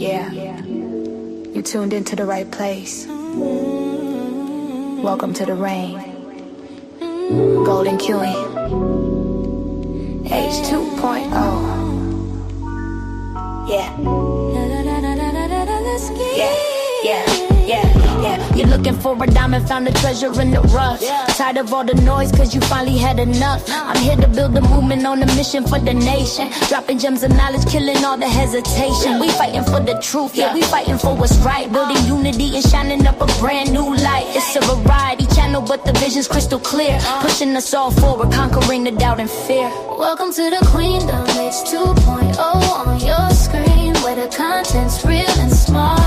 Yeah, you tuned into the right place. Welcome to the rain. Golden Queuing. H 2.0. Yeah. You're looking for a diamond, found a treasure in the rough. Tired of all the noise, cause you finally had enough. I'm here to build a movement on a mission for the nation. Dropping gems of knowledge, killing all the hesitation. We fighting for the truth, we fighting for what's right. Building unity and shining up a brand new light. It's a variety channel, but the vision's crystal clear. Pushing us all forward, conquering the doubt and fear. Welcome to the Queendom, H 2.0 on your screen, where the content's real and smart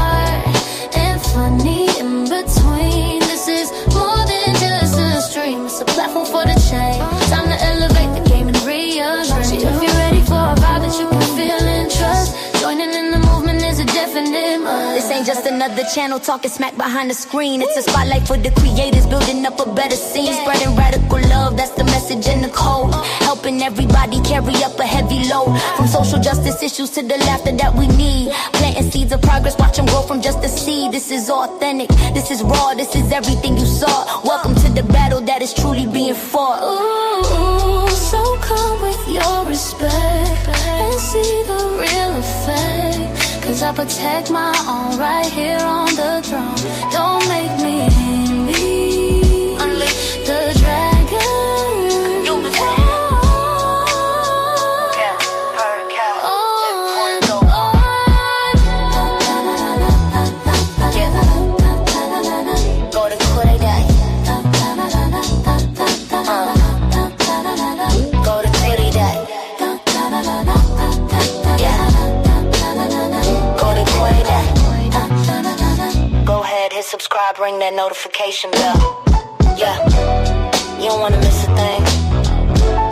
and funny in between. This is more than just a stream, it's a platform for the change. Time to elevate the game and rearrange. If you're ready for a vibe that you can feel and trust, joining in the movement is a definite must. This ain't just another channel talking smack behind the screen. It's a spotlight for the creators, building up a better scene. Spreading radical love, that's the message in the code. Helping everybody carry up a heavy load. From social justice issues to the laughter that we need. Planting seeds of progress, watch them grow from just a seed. This is authentic, this is raw, this is everything you saw. Welcome to the battle that is truly being fought. Ooh, so come with your respect and see the real effect. Cause I protect my own right here on the throne. Don't make me me. Unleash the dragon. Subscribe, ring that notification bell. Yeah, you don't wanna miss a thing.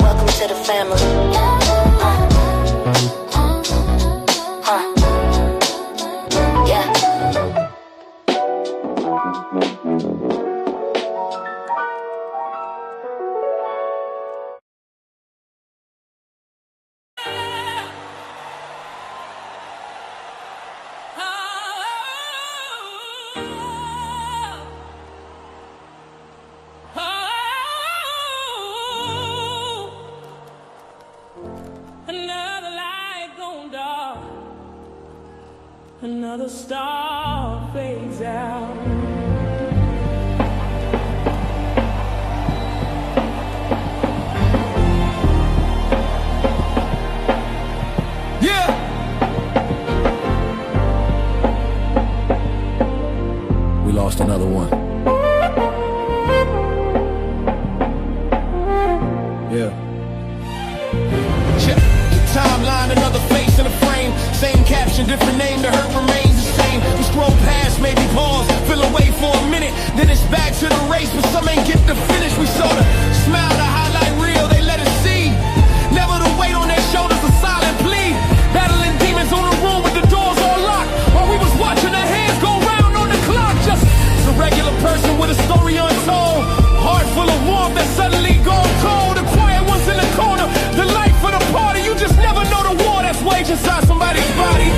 Welcome to the family. Yeah. Another star fades out. Yeah. We lost another one. Yeah. Check the timeline, another face in a frame. Same caption, different name, the hurt remains the same. We scroll past, maybe pause, feel away for a minute. Then it's back to the race, but some ain't get to finish. We saw the smile, the highlight reel, they let us see. Never the weight on their shoulders, a silent plea. Battling demons on the room with the doors all locked. While we was watching their hands go round on the clock. Just a regular person with a story untold. Heart full of warmth that suddenly gone cold. The quiet ones in the corner, the light for the party. You just never know the war that's waging inside somebody's body.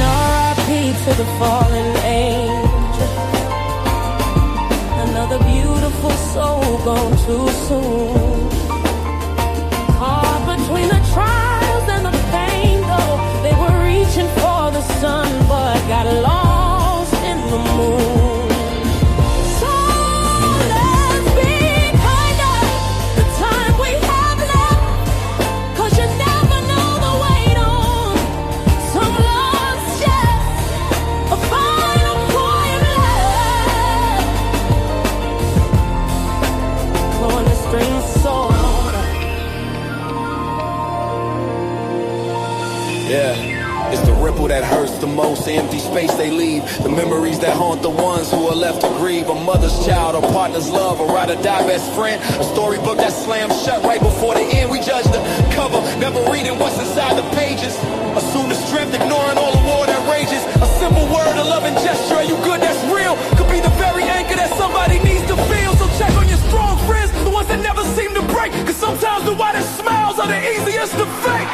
R.I.P to the fallen angel. beautiful soul gone too soon. Caught between the trials and the pain, though they were reaching for the sun, but got lost in the moon. So let's be kinder the time we have left, 'cause you never know the weight on some love's chest. A final poem left on the string sword. Yeah, it's the ripple that hurts the most, the empty space they leave, the memories that haunt the ones who are left to grieve. A mother's child, a partner's love, a ride or die best friend, a storybook that slams shut right before the end. We judge the cover, never reading what's inside the pages. Assume the strength, ignoring all the war that rages. A simple word, a loving gesture, are you good, that's real, could be the very anchor that somebody needs to feel. So check on your strong friends, the ones that never seem to break, 'cause sometimes the widest smiles are the easiest to fake.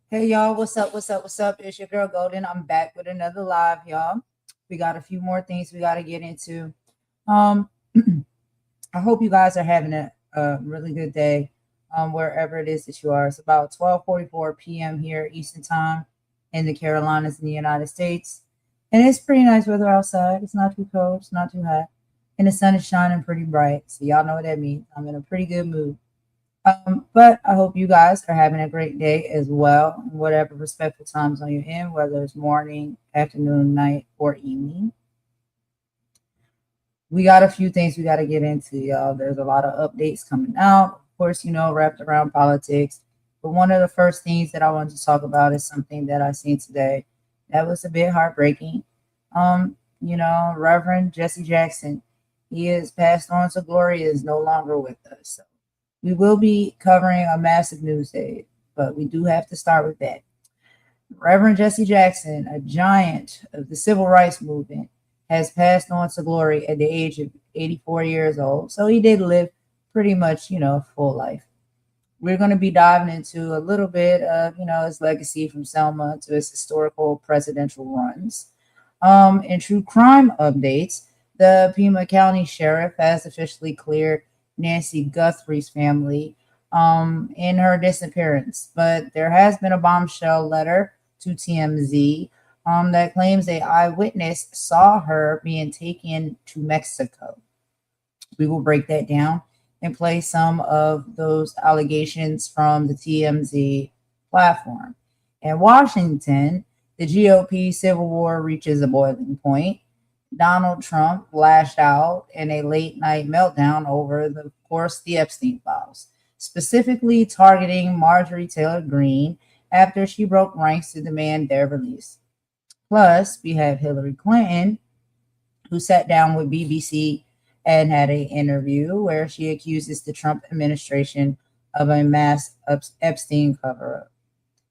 Hey y'all, what's up? It's your girl Golden. I'm back with another live, y'all. We got a few more things we got to get into. I hope you guys are having a really good day wherever it is that you are. It's about 12:44 p.m. here Eastern time in the Carolinas in the United States. And it's pretty nice weather outside. It's not too cold, it's not too hot. and the sun is shining pretty bright. So y'all know what that means. I'm in a pretty good mood. But I hope you guys are having a great day as well, in whatever respectful times on your end, whether it's morning, afternoon, night, or evening. We got a few things we got to get into, y'all. There's a lot of updates coming out, of course, wrapped around politics. But one of the first things that I wanted to talk about is something that I seen today that was a bit heartbreaking. Reverend Jesse Jackson, he is passed on to glory, is no longer with us. So we will be covering a massive news day, but we do have to start with that. Reverend Jesse Jackson, a giant of the civil rights movement, has passed on to glory at the age of 84 years old. So he did live pretty much, a full life. We're going to be diving into a little bit of, his legacy from Selma to his historical presidential runs. In true crime updates, the Pima County Sheriff has officially cleared Nancy Guthrie's family in her disappearance. But there has been a bombshell letter to TMZ that claims an eyewitness saw her being taken to Mexico. We will break that down and play some of those allegations from the TMZ platform. In Washington, the GOP Civil War reaches a boiling point. Donald Trump lashed out in a late night meltdown over, of course, the Epstein files, specifically targeting Marjorie Taylor Greene after she broke ranks to demand their release. Plus, we have Hillary Clinton, who sat down with BBC and had an interview where she accuses the Trump administration of a mass Epstein cover-up.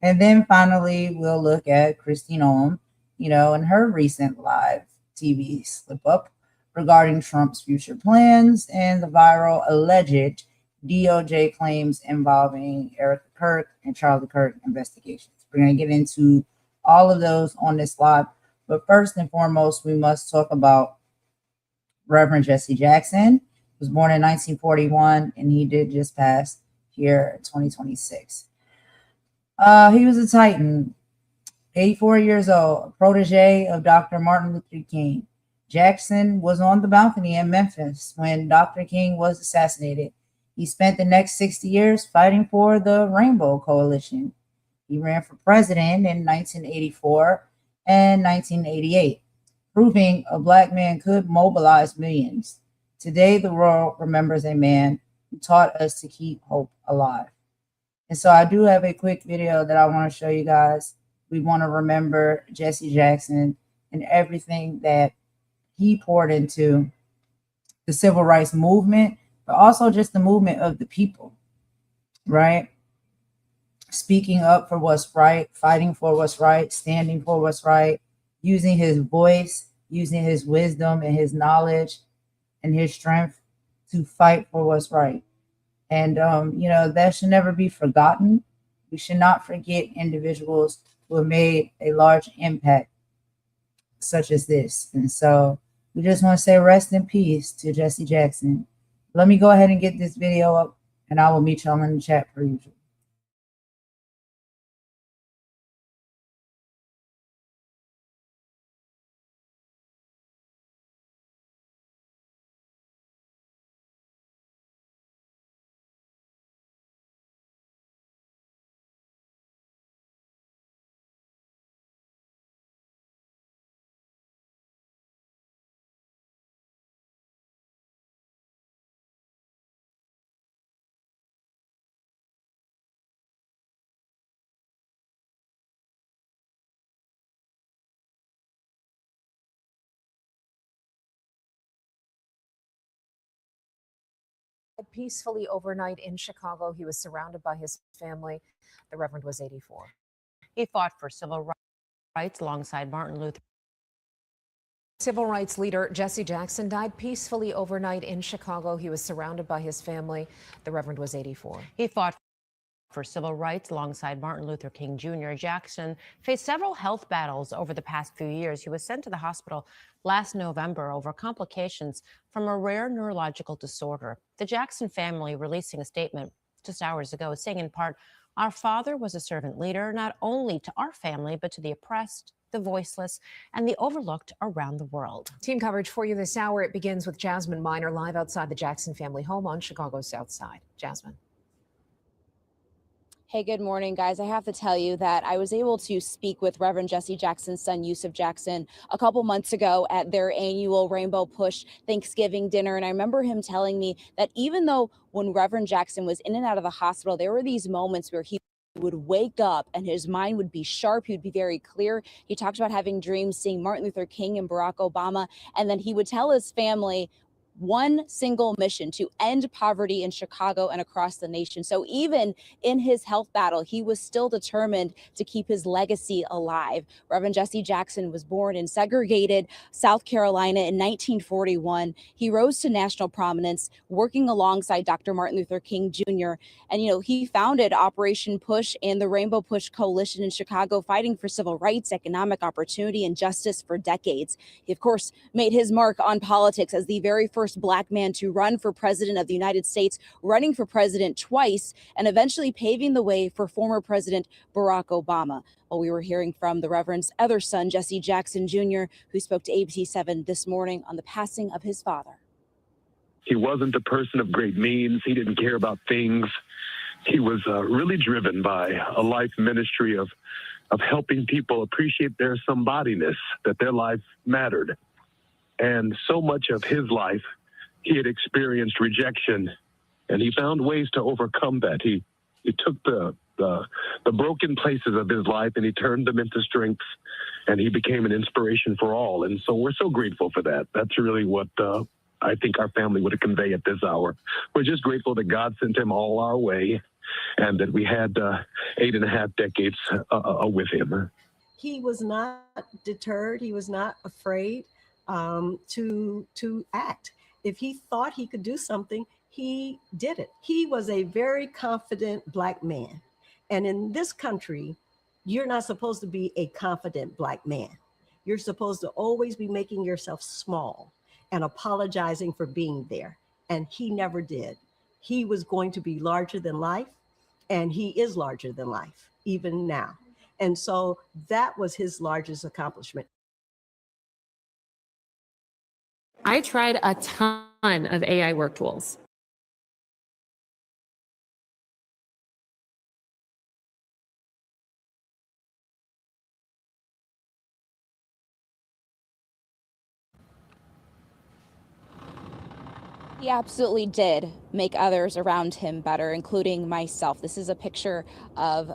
And then finally, we'll look at Kristi Noems, in her recent live TV SlipUp regarding Trump's future plans and the viral alleged DOJ claims involving Erica Kirk and Charlie Kirk investigations. We're going to get into all of those on this live. But first and foremost, we must talk about Reverend Jesse Jackson. He was born in 1941, and he did just pass here in 2026. He was a titan, 84 years old, a protege of Dr. Martin Luther King. Jackson was on the balcony in Memphis when Dr. King was assassinated. He spent the next 60 years fighting for the Rainbow Coalition. He ran for president in 1984 and 1988, proving a Black man could mobilize millions. Today, the world remembers a man who taught us to keep hope alive. And so I do have a quick video that I want to show you guys. We want to remember Jesse Jackson and everything that he poured into the civil rights movement, but also just the movement of the people, right? Speaking up for what's right, fighting for what's right, standing for what's right, using his voice, using his wisdom and his knowledge and his strength to fight for what's right. And, that should never be forgotten. We should not forget individuals who have made a large impact such as this. And so we just want to say rest in peace to Jesse Jackson. Let me go ahead and get this video up, and I will meet y'all in the chat per usual. Peacefully overnight in Chicago. He was surrounded by his family. The Reverend was 84. He fought for civil rights alongside Martin Luther. Civil rights leader Jesse Jackson died peacefully overnight in Chicago. He was surrounded by his family. The Reverend was 84. He fought for civil rights alongside Martin Luther King Jr. Jackson faced several health battles over the past few years. He was sent to the hospital last November over complications from a rare neurological disorder. The Jackson family releasing a statement just hours ago saying in part, "Our father was a servant leader, not only to our family, but to the oppressed the voiceless, and the overlooked around the world. Team coverage for you this hour. It begins with Jasmine Miner live outside the Jackson family home on Chicago's South Side. Jasmine. Hey, good morning, guys. I have to tell you that I was able to speak with Reverend Jesse Jackson's son, Yusuf Jackson, a couple months ago at their annual Rainbow Push Thanksgiving dinner. And I remember him telling me that even though when Reverend Jackson was in and out of the hospital, there were these moments where he would wake up and his mind would be sharp. He would be very clear. He talked about having dreams, seeing Martin Luther King and Barack Obama. And then he would tell his family one single mission: to end poverty in Chicago and across the nation. So even in his health battle, he was still determined to keep his legacy alive. Reverend Jesse Jackson was born in segregated South Carolina in 1941. He rose to national prominence working alongside Dr. Martin Luther King Jr. And, he founded Operation Push and the Rainbow Push Coalition in Chicago, fighting for civil rights, economic opportunity, and justice for decades. He, of course, made his mark on politics as the very first Black man to run for president of the United States, running for president twice, and eventually paving the way for former President Barack Obama. Well, we were hearing from the Reverend's other son, Jesse Jackson Jr., who spoke to ABC 7 this morning on the passing of his father. He wasn't a person of great means. He didn't care about things. He was really driven by a life ministry of helping people appreciate their somebodiness, that their life mattered. And so much of his life, he had experienced rejection, and he found ways to overcome that. He took the broken places of his life and he turned them into strengths, and he became an inspiration for all. And so we're so grateful for that. That's really what I think our family would convey at this hour. We're just grateful that God sent him all our way and that we had 8.5 decades with him. He was not deterred. He was not afraid to act. If he thought he could do something, he did it. He was a very confident Black man. And in this country, you're not supposed to be a confident Black man. You're supposed to always be making yourself small and apologizing for being there. And he never did. He was going to be larger than life, and he is larger than life, even now. And so that was his largest accomplishment. I tried a ton of AI work tools. He absolutely did make others around him better, including myself. This is a picture of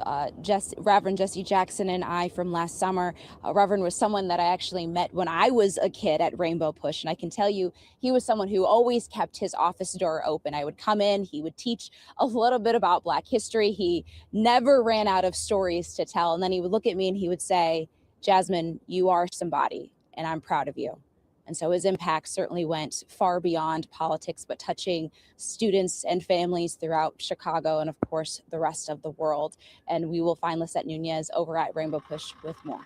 Reverend Jesse Jackson and I from last summer. Reverend was someone that I actually met when I was a kid at Rainbow Push. And I can tell you, he was someone who always kept his office door open. I would come in, he would teach a little bit about Black history. He never ran out of stories to tell. And then he would look at me and he would say, "Jasmine, you are somebody, and I'm proud of you." And so his impact certainly went far beyond politics, but touching students and families throughout Chicago and, of course, the rest of the world. And we will find Lisette Nunez over at Rainbow Push with more.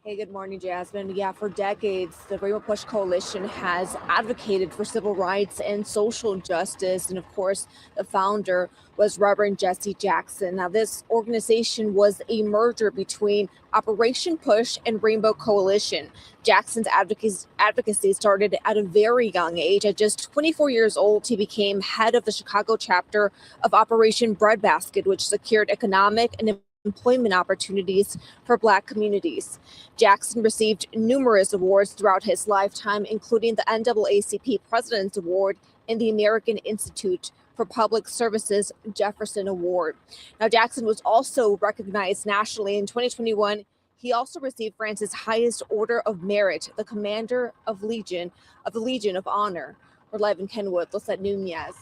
Hey, good morning, Jasmine. Yeah, for decades, the Rainbow Push Coalition has advocated for civil rights and social justice. And of course, the founder was Reverend Jesse Jackson. Now, this organization was a merger between Operation Push and Rainbow Coalition. Jackson's advocacy started at a very young age. At just 24 years old, he became head of the Chicago chapter of Operation Breadbasket, which secured economic and employment opportunities for Black communities. Jackson received numerous awards throughout his lifetime, including the NAACP President's Award and the American Institute for Public Services Jefferson Award. Now, Jackson was also recognized nationally in 2021. He also received France's highest order of merit, the Commander of the Legion of Honor. We're live in Kenwood. Lisette Nunez,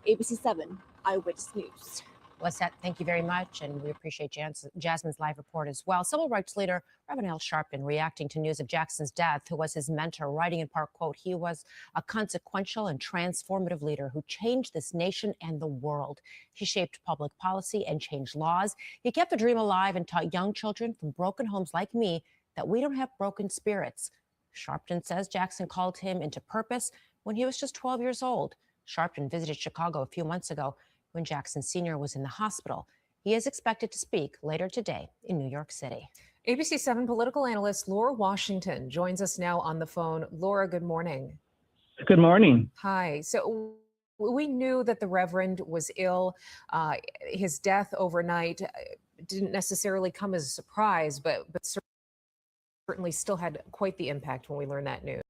ABC 7 Eyewitness News. Lisette, thank you very much, and we appreciate Jasmine's live report as well. Civil rights leader Reverend Al Sharpton reacting to news of Jackson's death, who was his mentor, writing in part, quote, "He was a consequential and transformative leader who changed this nation and the world. He shaped public policy and changed laws. He kept the dream alive and taught young children from broken homes like me that we don't have broken spirits." Sharpton says Jackson called him into purpose when he was just 12 years old. Sharpton visited Chicago a few months ago when Jackson Sr. was in the hospital. He is expected to speak later today in New York City. ABC 7 political analyst Laura Washington joins us now on the phone. Laura, good morning. Good morning. Hi. So we knew that the Reverend was ill. His death overnight didn't necessarily come as a surprise, but certainly still had quite the impact when we learned that news.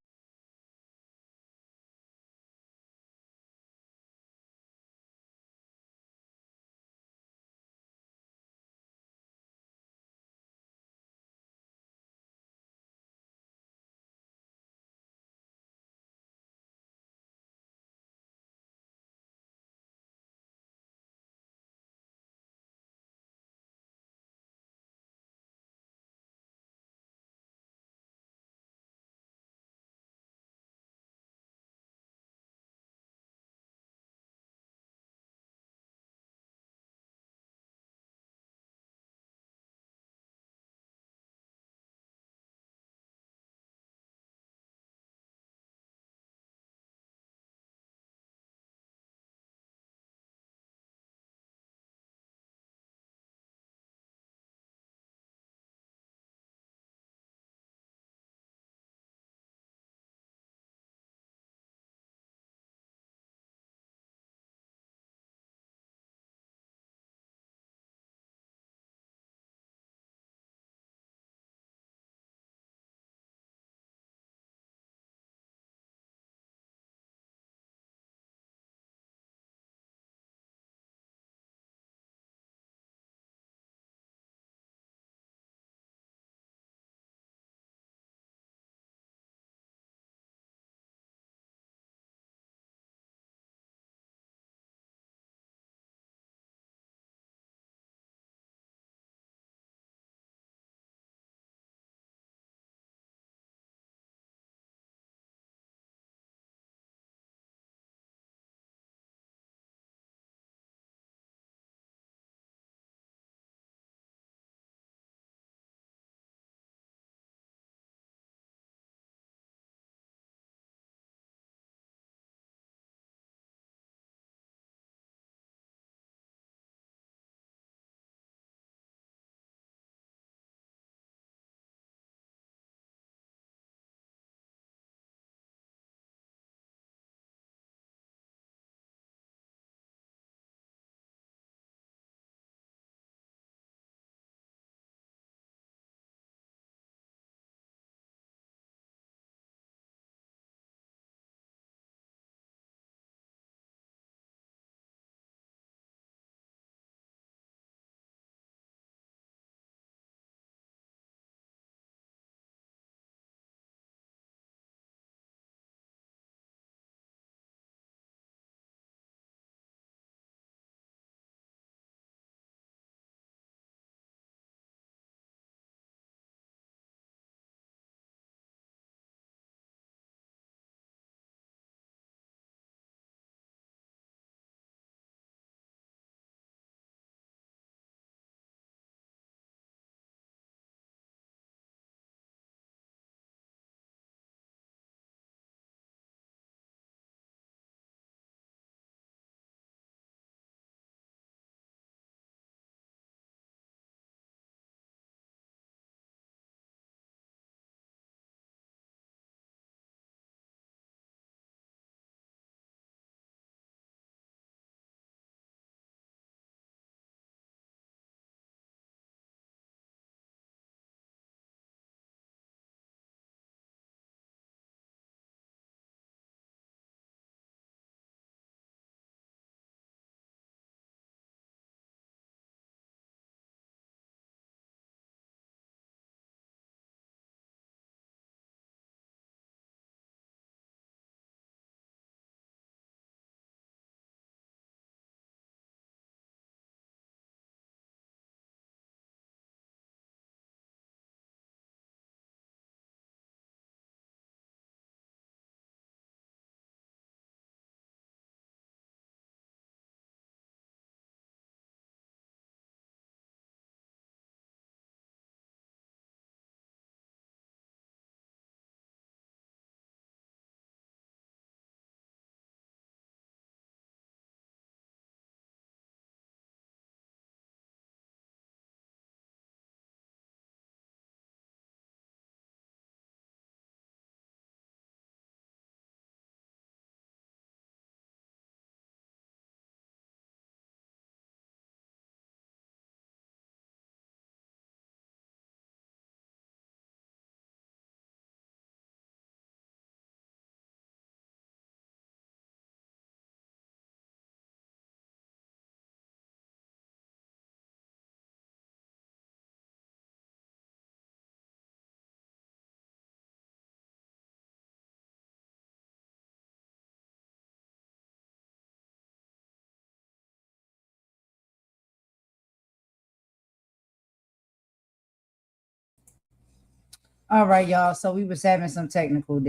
All right, y'all. So we was having some technical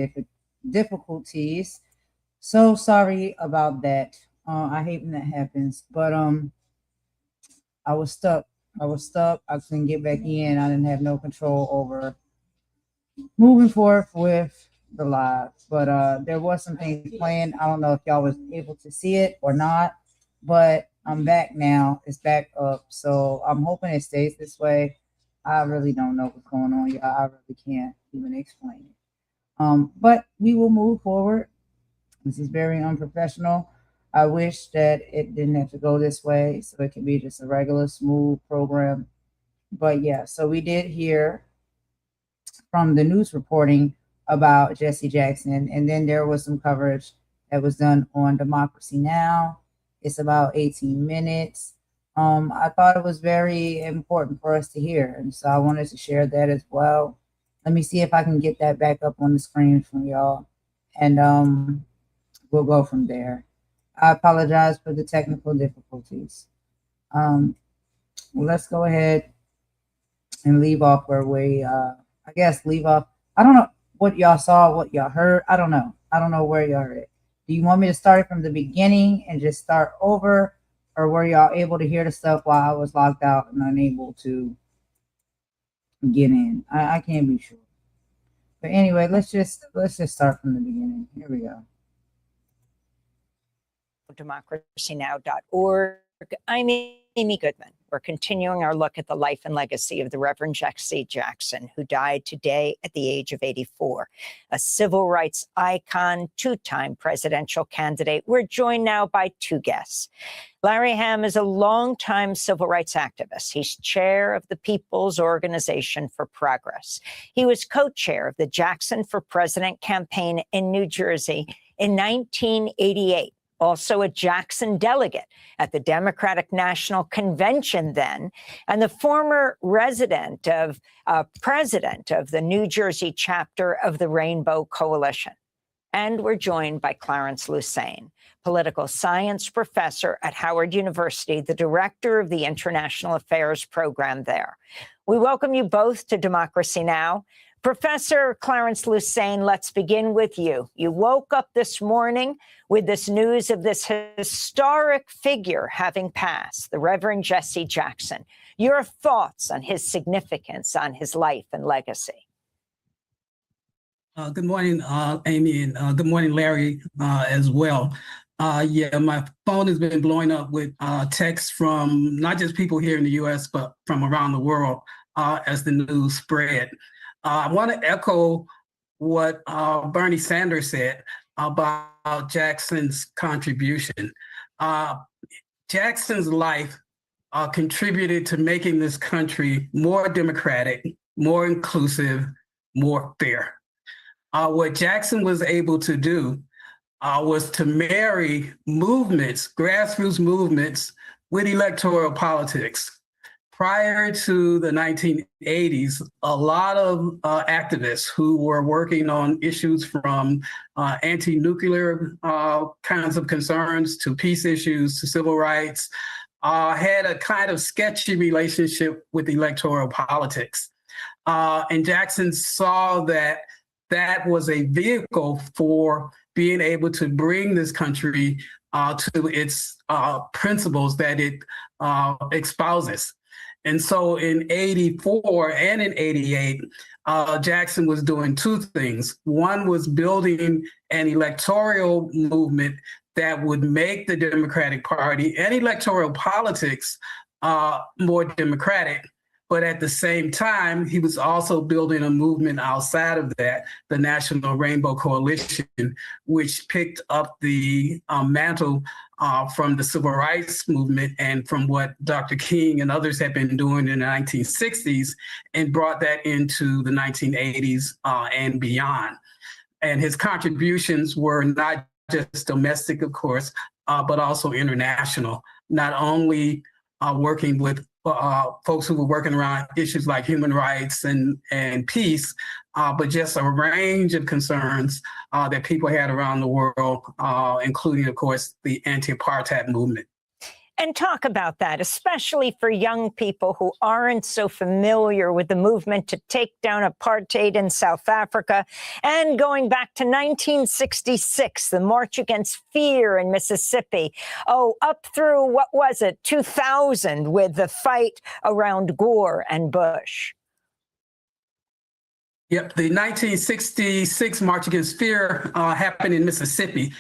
difficulties. So sorry about that. I hate when that happens. But I was stuck. I couldn't get back in. I didn't have no control over moving forward with the live. But there was some things playing. I don't know if y'all was able to see it or not. But I'm back now. It's back up. So I'm hoping it stays this way. I really don't know what's going on, y'all. I really can't even explain it. But we will move forward. This is very unprofessional. I wish that it didn't have to go this way, so it could be just a regular, smooth program. But yeah, so we did hear from the news reporting about Jesse Jackson, and then there was some coverage that was done on Democracy Now! It's about 18 minutes. I thought it was very important for us to hear, and so I wanted to share that as well. Let me see if I can get that back up on the screen for y'all, and we'll go from there. I apologize for the technical difficulties. Let's go ahead and leave off where we, I guess leave off. I don't know what y'all saw, what y'all heard. I don't know. I don't know where y'all heard it. Do you want me to start it from the beginning and just start over? Or were y'all able to hear the stuff while I was locked out and unable to get in? I can't be sure. But anyway, let's just start from the beginning. Here we go. democracynow.org. I'm Amy Goodman. We're continuing our look at the life and legacy of the Reverend Jesse Jackson, who died today at the age of 84. A civil rights icon, two-time presidential candidate. We're joined now by two guests. Larry Hamm is a longtime civil rights activist. He's chair of the People's Organization for Progress. He was co-chair of the Jackson for President campaign in New Jersey in 1988. Also a Jackson delegate at the Democratic National Convention then, and the former president of the New Jersey chapter of the Rainbow Coalition. And we're joined by Clarence Lusane, political science professor at Howard University, the director of the International Affairs program there. We welcome you both to Democracy Now! Professor Clarence Lusane, let's begin with you. You woke up this morning with this news of this historic figure having passed, the Reverend Jesse Jackson. Your thoughts on his significance, on his life and legacy? Good morning, Amy, and good morning, Larry, as well. Yeah, my phone has been blowing up with texts from not just people here in the U.S., but from around the world as the news spread. I want to echo what Bernie Sanders said about Jackson's contribution. Jackson's life contributed to making this country more democratic, more inclusive, more fair. What Jackson was able to do was to marry movements, grassroots movements, with electoral politics. Prior to the 1980s, a lot of activists who were working on issues from anti-nuclear kinds of concerns to peace issues to civil rights had a kind of sketchy relationship with electoral politics. And Jackson saw that that was a vehicle for being able to bring this country to its principles that it espouses. And so in 84 and in 88, Jackson was doing two things. One was building an electoral movement that would make the Democratic Party and electoral politics more democratic. But at the same time, he was also building a movement outside of that, the National Rainbow Coalition, which picked up the mantle from the civil rights movement and from what Dr. King and others had been doing in the 1960s and brought that into the 1980s and beyond. And his contributions were not just domestic, of course, but also international, not only working with folks who were working around issues like human rights and peace, but just a range of concerns that people had around the world, including, of course, the anti-apartheid movement. And talk about that, especially for young people who aren't so familiar with the movement to take down apartheid in South Africa. And going back to 1966, the March Against Fear in Mississippi. Oh, up through, what was it, 2000, with the fight around Gore and Bush. Yep, the 1966 March Against Fear happened in Mississippi.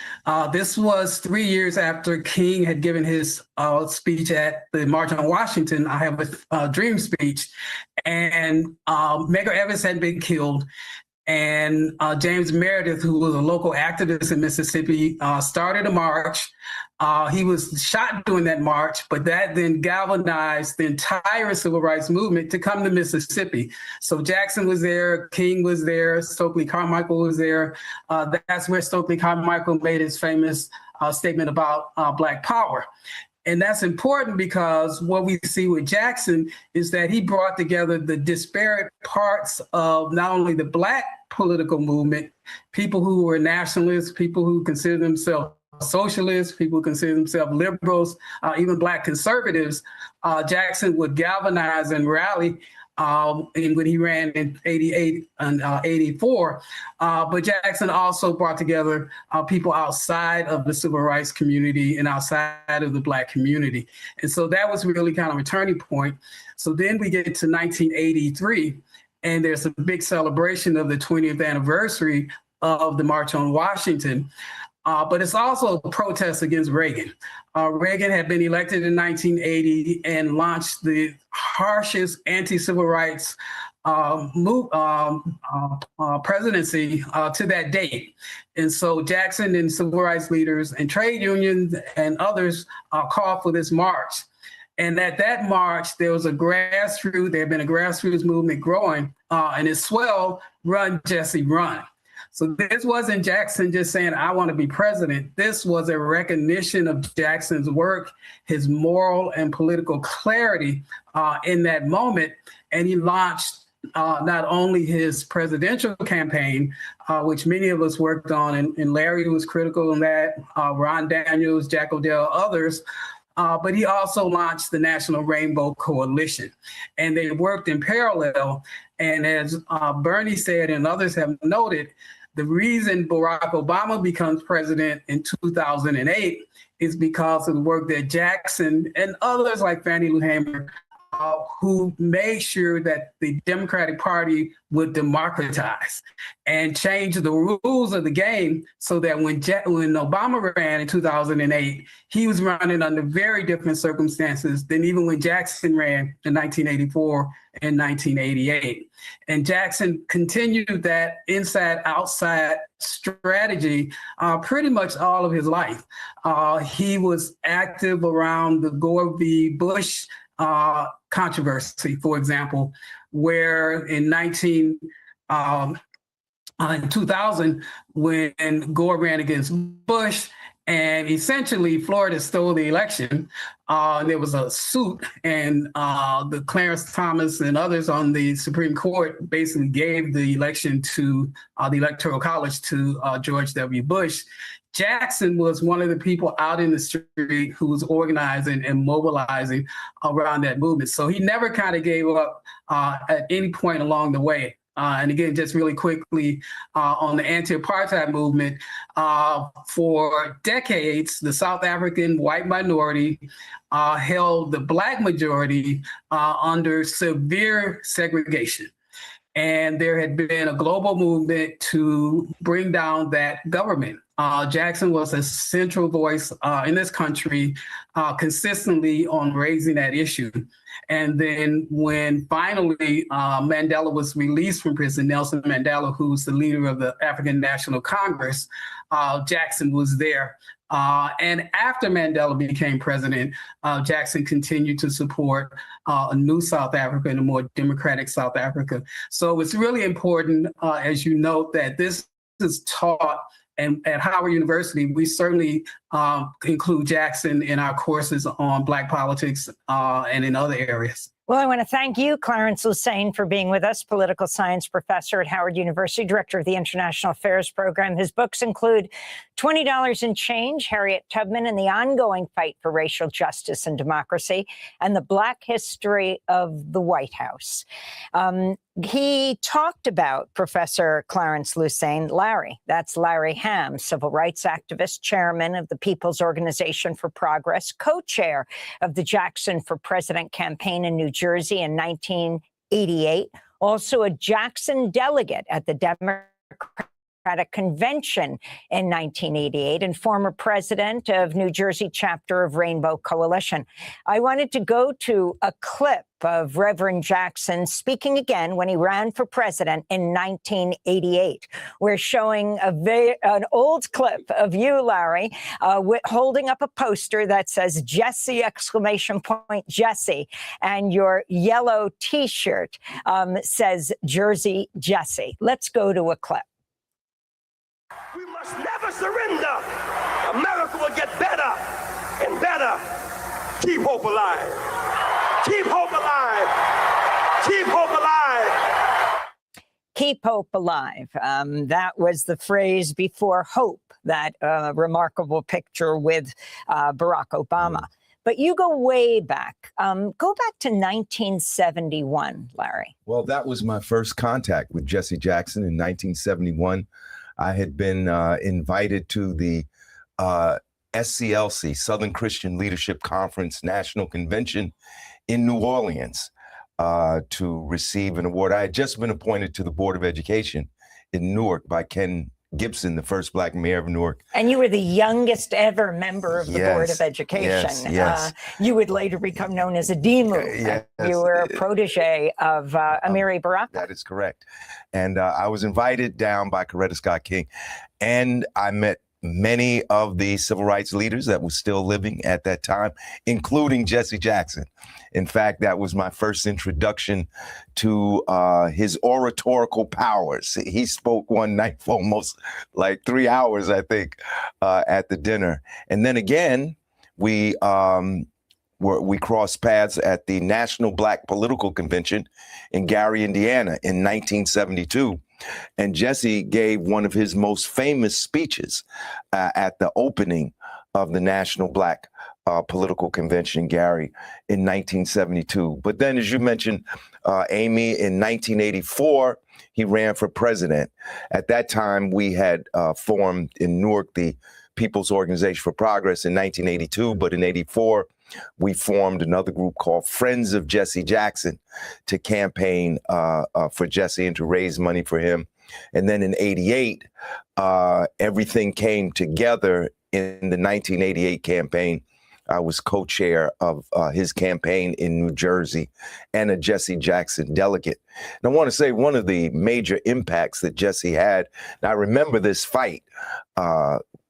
This was 3 years after King had given his speech at the March on Washington, I Have a Dream speech, and Medgar Evers had been killed. And James Meredith, who was a local activist in Mississippi, started a march. He was shot during that march, but that then galvanized the entire civil rights movement to come to Mississippi. So Jackson was there, King was there, Stokely Carmichael was there. That's where Stokely Carmichael made his famous statement about Black Power. And that's important because what we see with Jackson is that he brought together the disparate parts of not only the Black political movement, people who were nationalists, people who consider themselves socialists, people who consider themselves liberals, even Black conservatives. Jackson would galvanize and rally when he ran in 88 and 84. But Jackson also brought together people outside of the civil rights community and outside of the Black community. And so that was really kind of a turning point. So then we get to 1983, and there's a big celebration of the 20th anniversary of the March on Washington. But it's also a protest against Reagan. Reagan had been elected in 1980 and launched the harshest anti-civil rights presidency to that date. And so Jackson and civil rights leaders and trade unions and others called for this march. And at that march, there had been a grassroots movement growing, and it swelled, Run, Jesse, Run. So this wasn't Jackson just saying, I want to be president. This was a recognition of Jackson's work, his moral and political clarity in that moment. And he launched not only his presidential campaign, which many of us worked on, and Larry was critical in that, Ron Daniels, Jack O'Dell, others, but he also launched the National Rainbow Coalition. And they worked in parallel. And as Bernie said and others have noted, the reason Barack Obama becomes president in 2008 is because of the work that Jackson and others like Fannie Lou Hamer, who made sure that the Democratic Party would democratize and change the rules of the game so that when Obama ran in 2008, he was running under very different circumstances than even when Jackson ran in 1984 and 1988. And Jackson continued that inside-outside strategy pretty much all of his life. He was active around the Gore v. Bush controversy, for example, where in 2000, when Gore ran against Bush, and essentially Florida stole the election. There was a suit, and the Clarence Thomas and others on the Supreme Court basically gave the election to the Electoral College to George W. Bush. Jackson was one of the people out in the street who was organizing and mobilizing around that movement. So he never kind of gave up at any point along the way. And again, just really quickly on the anti-apartheid movement, for decades, the South African white minority held the Black majority under severe segregation. And there had been a global movement to bring down that government. Jackson was a central voice in this country consistently on raising that issue. And then when finally Mandela was released from prison, Nelson Mandela, who's the leader of the African National Congress, Jackson was there. And after Mandela became president, Jackson continued to support a new South Africa and a more democratic South Africa. So it's really important, as you note, that this is taught. And at Howard University, we certainly include Jackson in our courses on Black politics and in other areas. Well, I want to thank you, Clarence Lusane, for being with us, political science professor at Howard University, director of the International Affairs Program. His books include $20 and Change, Harriet Tubman and the Ongoing Fight for Racial Justice and Democracy, and The Black History of the White House. He talked about Professor Clarence Lusane, Larry. That's Larry Hamm, civil rights activist, chairman of the People's Organization for Progress, co-chair of the Jackson for President campaign in New Jersey in 1988, also a Jackson delegate at the Democratic Convention in 1988, and former president of New Jersey chapter of Rainbow Coalition. I wanted to go to a clip of Reverend Jackson speaking again when he ran for president in 1988. We're showing an old clip of you, Larry, holding up a poster that says Jesse, exclamation point, Jesse, and your yellow T-shirt says Jersey Jesse. Let's go to a clip. We must never surrender. America will get better and better. Keep hope alive. Keep hope alive. Keep hope alive. Keep hope alive. That was the phrase before hope, that remarkable picture with Barack Obama. But you go way back. Go back to 1971, Larry. Well, that was my first contact with Jesse Jackson in 1971. I had been invited to the SCLC, Southern Christian Leadership Conference National Convention in New Orleans to receive an award. I had just been appointed to the Board of Education in Newark by Ken Gibson, the first Black mayor of Newark. And you were the youngest ever member of the Board of Education. Yes. You would later become known as a DMU. Yes. You were a protege of Amiri Baraka. That is correct. And I was invited down by Coretta Scott King, and I met many of the civil rights leaders that were still living at that time, including Jesse Jackson. In fact, that was my first introduction to his oratorical powers. He spoke one night for almost like 3 hours, I think, at the dinner. And then again, we crossed paths at the National Black Political Convention in Gary, Indiana in 1972. And Jesse gave one of his most famous speeches at the opening of the National Black Political Convention in Gary in 1972. But then, as you mentioned, Amy, in 1984, he ran for president. At that time, we had formed in Newark the People's Organization for Progress in 1982, but in 84, we formed another group called Friends of Jesse Jackson to campaign for Jesse and to raise money for him. And then in 88, everything came together in the 1988 campaign. I was co-chair of his campaign in New Jersey and a Jesse Jackson delegate. And I want to say one of the major impacts that Jesse had, and I remember this fight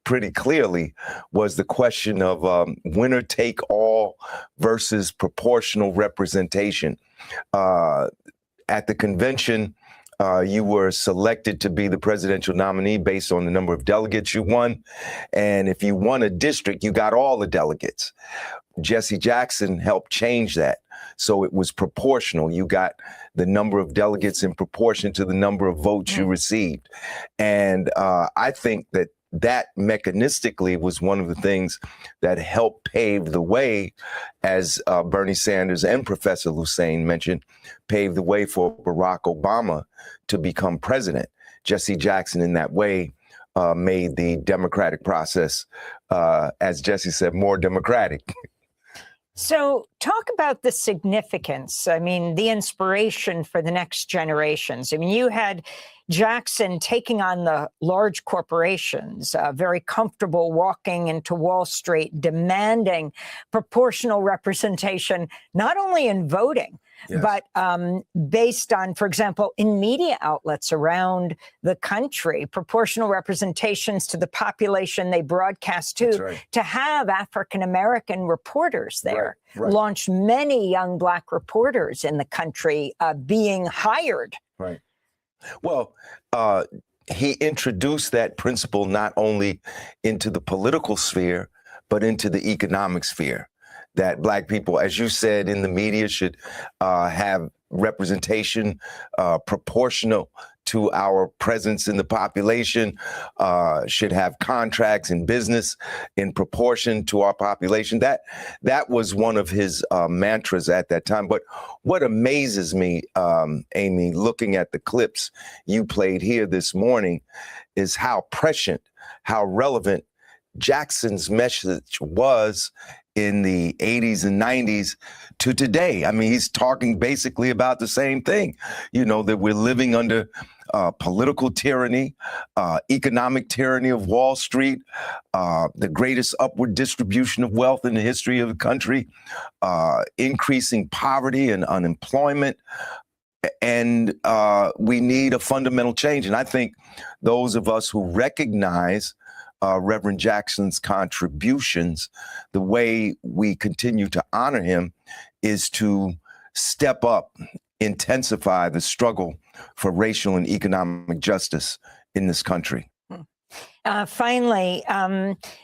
pretty clearly, was the question of winner take all versus proportional representation. At the convention, you were selected to be the presidential nominee based on the number of delegates you won. And if you won a district, you got all the delegates. Jesse Jackson helped change that. So it was proportional. You got the number of delegates in proportion to the number of votes you received. And I think that mechanistically was one of the things that helped pave the way, as Bernie Sanders and Professor Lusane mentioned, paved the way for Barack Obama to become president. Jesse Jackson, in that way, made the democratic process, as Jesse said, more democratic. So talk about the significance, I mean, the inspiration for the next generations. I mean, you had Jackson taking on the large corporations, very comfortable walking into Wall Street, demanding proportional representation, not only in voting, but based on, for example, in media outlets around the country, proportional representations to the population they broadcast to have African-American reporters there, launched many young Black reporters in the country being hired. Right. Well, he introduced that principle not only into the political sphere, but into the economic sphere. that Black people, as you said, in the media should have representation proportional to our presence in the population, should have contracts in business in proportion to our population. That was one of his mantras at that time. But what amazes me, Amy, looking at the clips you played here this morning, is how prescient, how relevant Jackson's message was in the 80s and 90s to today. I mean, he's talking basically about the same thing, that we're living under political tyranny, economic tyranny of Wall Street, the greatest upward distribution of wealth in the history of the country, increasing poverty and unemployment. And we need a fundamental change. And I think those of us who recognize Reverend Jackson's contributions, the way we continue to honor him is to step up, intensify the struggle for racial and economic justice in this country. Finally,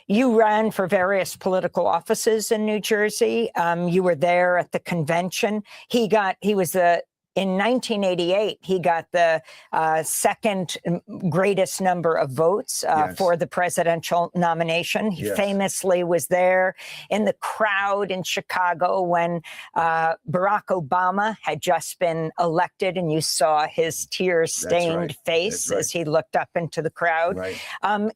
you ran for various political offices in New Jersey. You were there at the convention. In 1988, he got the second greatest number of votes for the presidential nomination. He famously was there in the crowd in Chicago when Barack Obama had just been elected, and you saw his tear-stained face as he looked up into the crowd.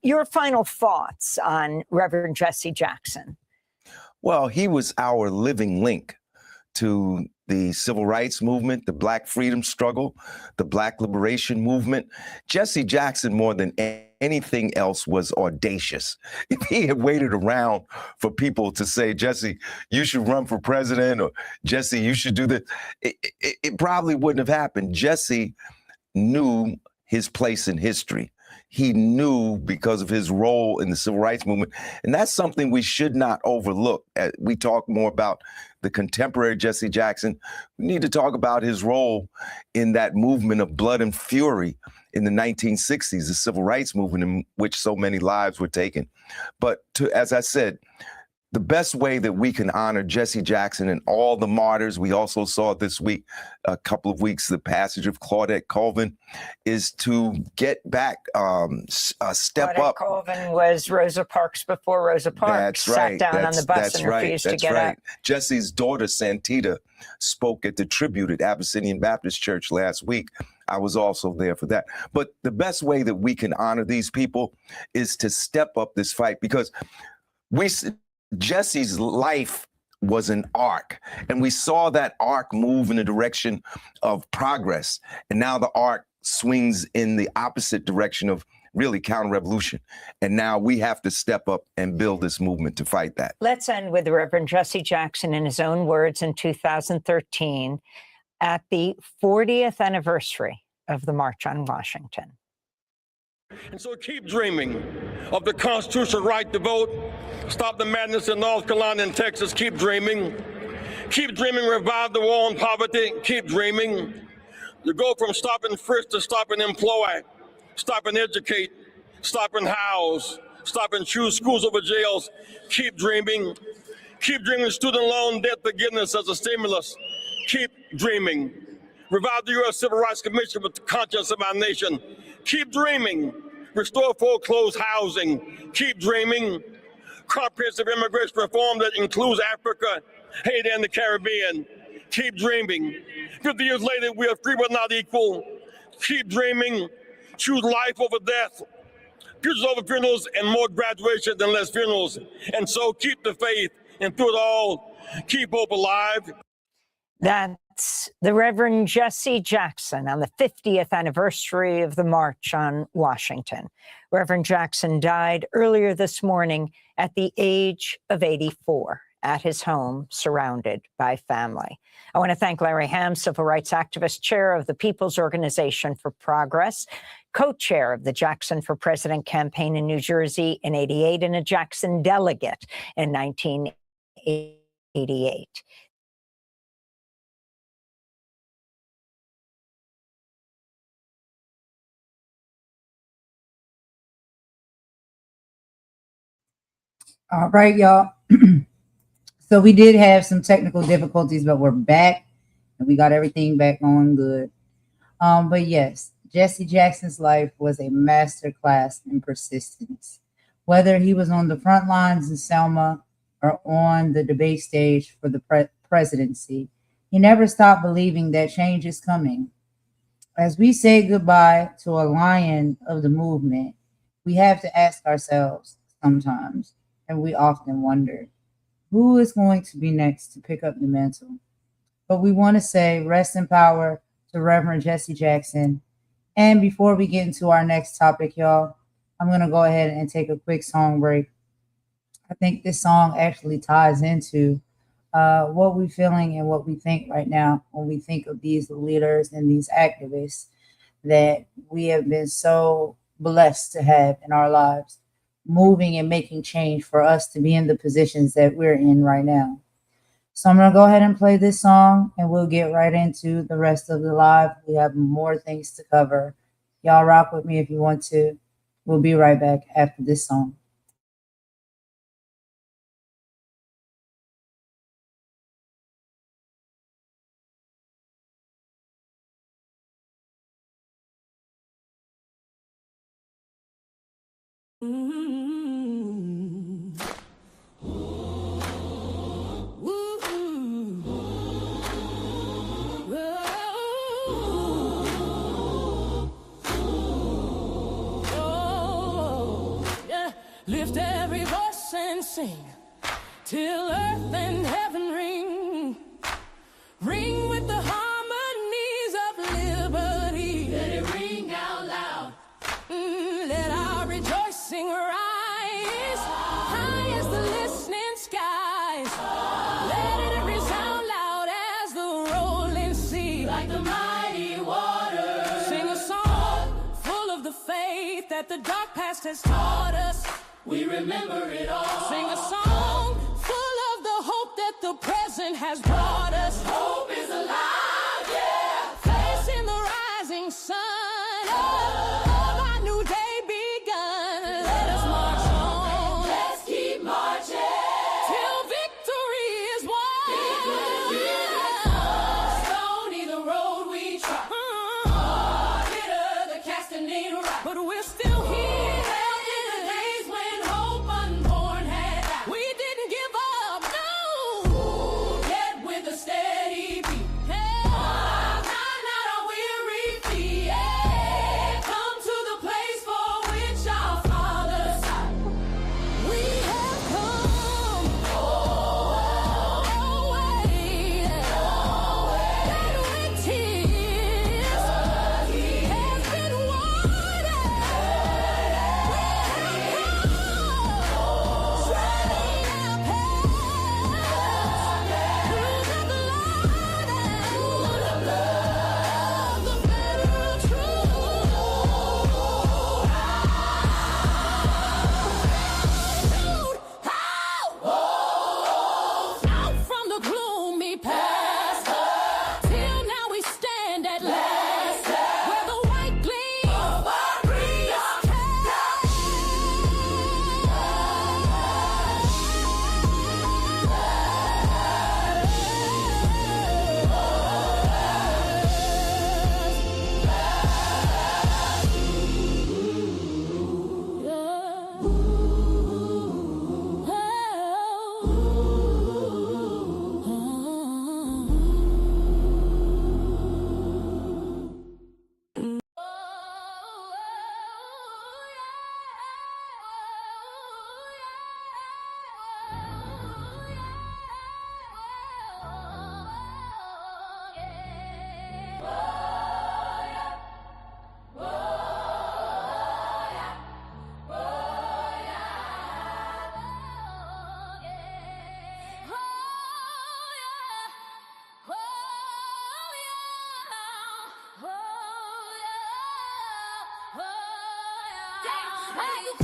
Your final thoughts on Reverend Jesse Jackson? Well, he was our living link to the civil rights movement, the Black freedom struggle, the Black liberation movement. Jesse Jackson, more than anything else, was audacious. If he had waited around for people to say, Jesse, you should run for president, or Jesse, you should do this, it probably wouldn't have happened. Jesse knew his place in history. He knew because of his role in the civil rights movement. And that's something we should not overlook. We talk more about the contemporary Jesse Jackson. We need to talk about his role in that movement of blood and fury in the 1960s, the civil rights movement in which so many lives were taken. But as I said, the best way that we can honor Jesse Jackson and all the martyrs, we also saw this week, a couple of weeks, the passage of Claudette Colvin, is to get back, step up. Claudette Colvin was Rosa Parks before Rosa Parks sat down on the bus and refused to get up. Jesse's daughter, Santita, spoke at the tribute at Abyssinian Baptist Church last week. I was also there for that. But the best way that we can honor these people is to step up this fight, because Jesse's life was an arc, and we saw that arc move in the direction of progress. And now the arc swings in the opposite direction of really counter-revolution. And now we have to step up and build this movement to fight that. Let's end with Reverend Jesse Jackson, in his own words, in 2013, at the 40th anniversary of the March on Washington. And so keep dreaming of the constitutional right to vote. Stop the madness in North Carolina and Texas. Keep dreaming. Keep dreaming. Revive the war on poverty. Keep dreaming. You go from stop and frisk to stop and employ. Stop and educate. Stop and house. Stop and choose schools over jails. Keep dreaming. Keep dreaming student loan debt forgiveness as a stimulus. Keep dreaming. Revive the U.S. Civil Rights Commission with the conscience of our nation. Keep dreaming. Restore foreclosed housing. Keep dreaming. Comprehensive immigration reform that includes Africa, Haiti, and the Caribbean. Keep dreaming. 50 years later, we are free but not equal. Keep dreaming. Choose life over death. Futures over funerals, and more graduation than less funerals. And so keep the faith, and through it all, keep hope alive. That's the Reverend Jesse Jackson on the 50th anniversary of the March on Washington. Reverend Jackson died earlier this morning at the age of 84 at his home, surrounded by family. I want to thank Larry Ham, civil rights activist, chair of the People's Organization for Progress, co-chair of the Jackson for President campaign in New Jersey in '88, and a Jackson delegate in 1988. All right, y'all. So we did have some technical difficulties, but we're back and we got everything back going good. But yes, Jesse Jackson's life was a masterclass in persistence. Whether he was on the front lines in Selma or on the debate stage for the presidency, he never stopped believing that change is coming. As we say goodbye to a lion of the movement, we have to ask ourselves sometimes, and we often wonder, who is going to be next to pick up the mantle? But we want to say rest in power to Reverend Jesse Jackson. And before we get into our next topic, y'all, I'm going to go ahead and take a quick song break. I think this song actually ties into what we're feeling and what we think right now when we think of these leaders and these activists that we have been so blessed to have in our lives, moving and making change for us to be in the positions that we're in right now. So I'm going to go ahead and play this song and we'll get right into the rest of the live. We have more things to cover. Y'all rock with me if you want to. We'll be right back after this song. Lift every voice and sing till earth and heaven ring. Ring with the harmonies of liberty. Let it ring out loud. Let our rejoicing rise high as the listening skies. Let it resound loud as the rolling sea. Like the mighty waters. Sing a song full of the faith that the dark past has taught us. We remember it all. Sing a song full of the hope that the present has brought us. Hope is alive, yeah. Facing the rising sun of our new day begun. Let us march on. Let's keep marching till victory is won. Victory is won. Stony the road we trod. Bitter the castanete rock. But we're still here.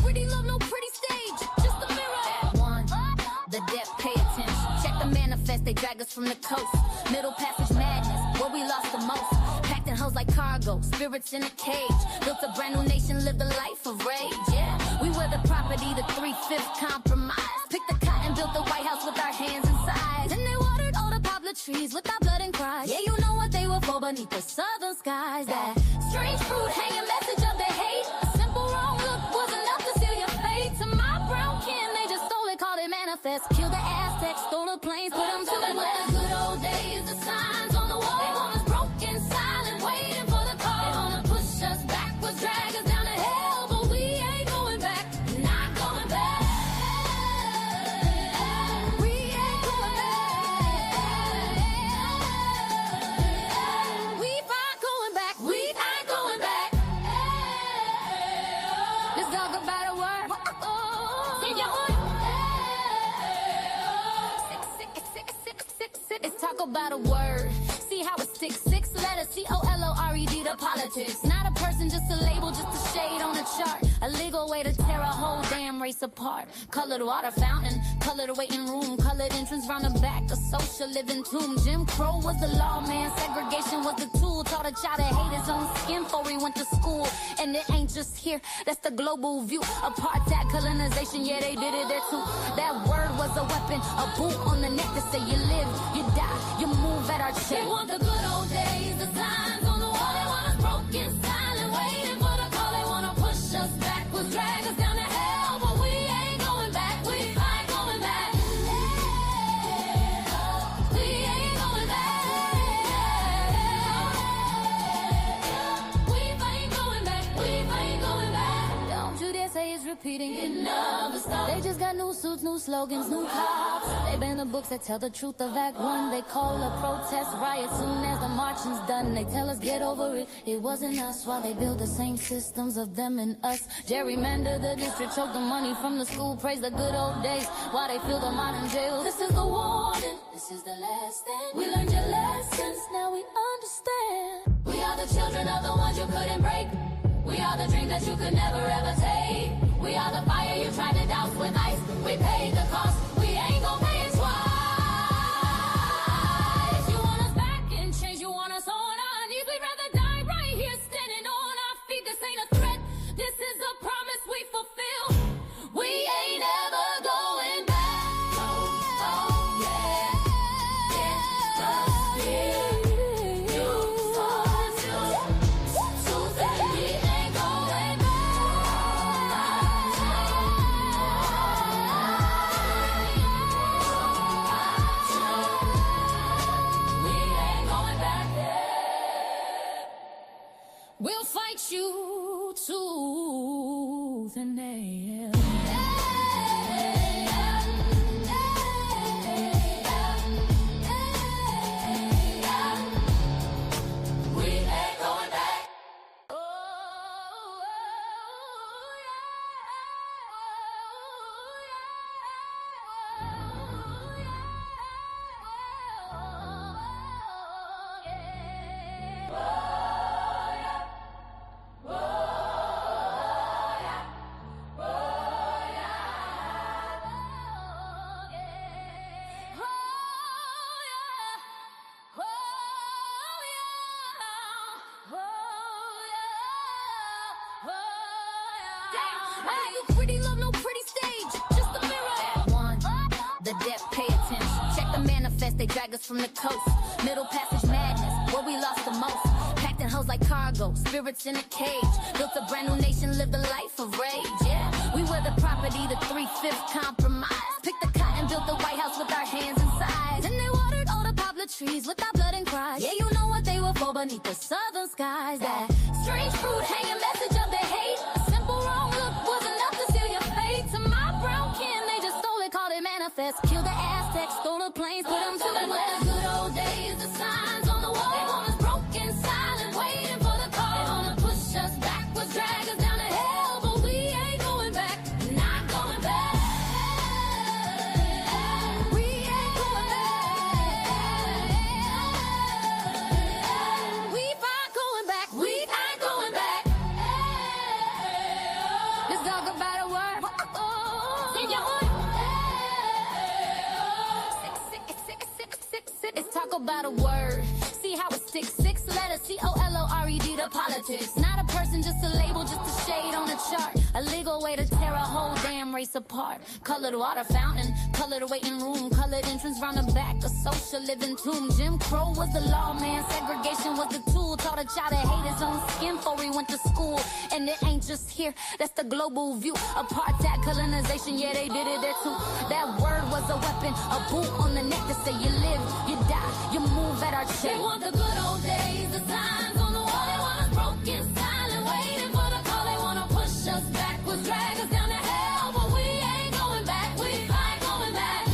Pretty love, no pretty stage, just a mirror. Act one, the deaf pay attention. Check the manifest, they drag us from the coast. Middle passage madness, where we lost the most. Packed in hoes like cargo, spirits in a cage. Built a brand new nation, lived a life of rage. Yeah, we were the property, the 3/5 compromise. Picked the cotton, built the White House with our hands inside. trees with our blood and cry. Yeah, you know what they were for beneath the southern skies. That strange fruit hanging message of their hate. A simple wrong look was enough to seal your fate. To my brown kin, they just stole it, called it manifest. Killed the Aztecs, stole the planes, put them to the west. The good old days, the signs on the wall. They want us broken, silent, waiting for the call. They wanna push us backwards, drag us down to hell, but we ain't going back, not going back. We ain't going back. We ain't going back. We ain't going back. Let's talk about a word. In your hood. Let's talk about a word. See how it sticks. 6 letters, COLORED to politics. Not a person, just a label, just a shade on a chart. A legal way to tear a whole damn race apart. Colored water fountain, colored waiting room, colored entrance round the back, a social living tomb. Jim Crow was the law, man. Segregation was the tool. Taught a child to hate his own skin before he went to school. And it ain't just here, that's the global view. Apartheid, colonization, yeah, they did it there too. That word was a weapon, a boot on the neck to say you live, you die, you move at our check. They want the good old days, the signs on the wall. They want us broken, silent, waiting for the call. They wanna push us backwards, drag us down to hell, but we ain't going back. We ain't going back. We ain't going back. We ain't going back. We ain't going back. Don't you dare say it's repeating. It never stops. They just got new suits, new slogans, new cops. They ban the books that tell the truth of Act 1. They call a protest riot soon as the marching's done. They tell us get over it, it wasn't us. While they build the same systems of them and us. Gerrymander the district, choke the money from the school. Praise the good old days while they fill the modern jails. This is the warning, this is the last stand. We learned your lessons, now we understand. We are the children of the ones you couldn't break. We are the dream that you could never ever take. We are the fire you tried to douse with ice. We paid the cost, we ain't gon' pay it twice. You want us back in chains, you want us on our knees. We'd rather die right here standing on our feet. This ain't a threat, this is a promise we fulfill. We ain't ever going back. Oh, yeah. You start to say we ain't going back. We ain't going back. We'll fight you tooth and nail. We ain't going back. Pretty love, no pretty stage, just a mirror. Act 1, the deaf pay attention. Check the manifest, they drag us from the coast. Middle passage madness, where we lost the most. Packed in hoes like cargo, spirits in a cage. Built a brand new nation, lived a life of rage. Yeah, we were the property, the 3/5 compromise. Picked the cotton, built the White House with our hands inside. And they watered all the poplar trees with our blood and cry. Yeah, you know what they were for beneath the southern skies. That strange fruit hanging message of their hate. A simple wrong look was enough to seal your fate. To my brown kin, they just stole it, called it manifest. Killed the Aztecs, stole the planes, put them to the west. The good old days, the signs on the wall. They want us broken, silent, waiting for the call. They wanna push us backwards, drag us down to hell, but we ain't going back, not going back. We ain't going back. We ain't going back. We ain't going back. Let's talk about a word. In your hood. Let's talk about a word. See how it sticks. 6 letters, COLORED to politics. Not a person, just a label, just a shade on a chart. A legal way to tear a whole damn race race apart. Colored water fountain, colored waiting room, colored entrance round the back, a social living tomb. Jim Crow was the law, man. Segregation was the tool. Taught a child to hate his own skin before he went to school. And it ain't just here, that's the global view. Apartheid, colonization, yeah, they did it there too. That word was a weapon, a boot on the neck to say you live, you die, you move at our check. They want the good old days, the signs on the wall. They want us broken, silent, waiting for the call. They want to push us backwards, drag us down to hell, but we ain't going back. We ain't going back.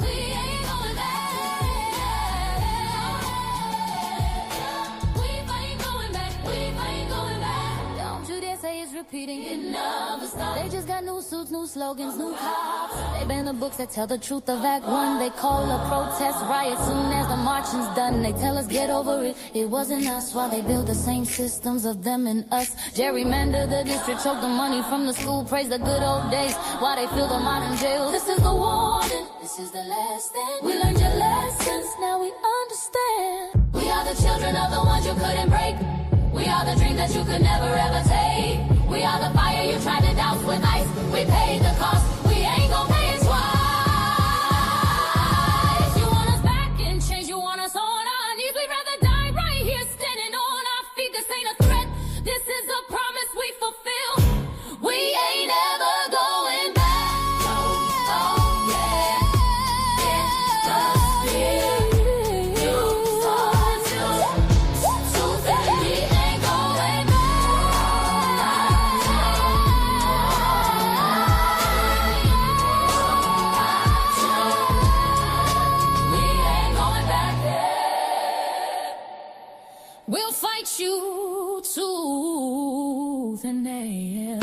We ain't going back. We ain't going back. We ain't going back. Don't you dare say it's repeating. It never stops. They just got new suits, new slogans, new cops. They ban the books that tell the truth of Act One. They call a protest riot soon as the marching's done. They tell us get over it, it wasn't us. While they build the same systems of them and us. Gerrymander the district, choke the money from the school. Praise the good old days while they fill the modern jails. This is the warning, this is the last thing. We learned your lessons, now we understand. We are the children of the ones you couldn't break. We are the dream that you could never ever take. We are the fire you tried to douse with ice. We paid the cost, we ain't gon' pay it twice. You want us back in chains, you want us on our knees. We'd rather die right here standing on our feet. This ain't a threat, this is a promise we fulfill. We ain't ever going back. Oh, yeah. It's just here. You start to that we ain't going back. We ain't going back there. We'll fight you tooth and nail.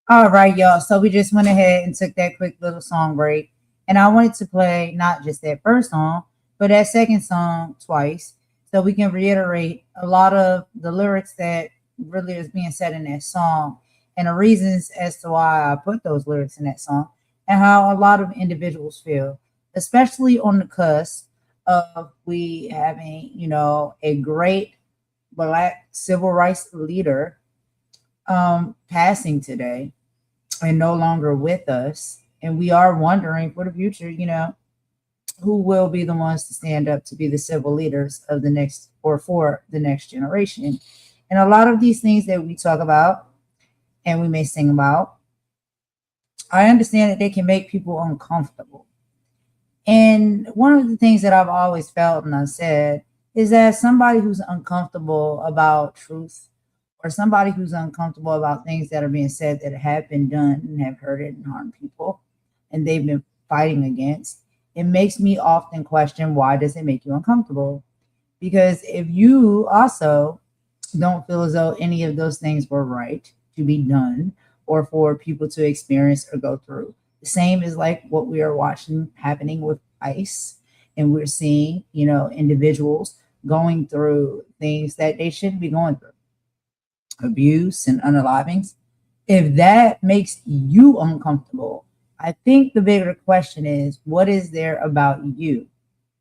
All right, y'all. So we just went ahead and took that quick little song break. And I wanted to play not just that first song, but that second song twice. So we can reiterate a lot of the lyrics that really is being said in that song and the reasons as to why I put those lyrics in that song and how a lot of individuals feel, especially on the cusp of we having, you know, a great Black civil rights leader passing today and no longer with us. And we are wondering for the future, you know, who will be the ones to stand up to be the civil leaders of the next or for the next generation. And a lot of these things that we talk about and we may sing about, I understand that they can make people uncomfortable. And one of the things that I've always felt and I said is that somebody who's uncomfortable about truth or somebody who's uncomfortable about things that are being said that have been done and have hurted and harmed people and they've been fighting against, it makes me often question, why does it make you uncomfortable? Because if you also don't feel as though any of those things were right to be done or for people to experience or go through, the same is like what we are watching happening with ICE. And we're seeing, you know, individuals going through things that they shouldn't be going through. Abuse and unalivings. If that makes you uncomfortable, I think the bigger question is, what is there about you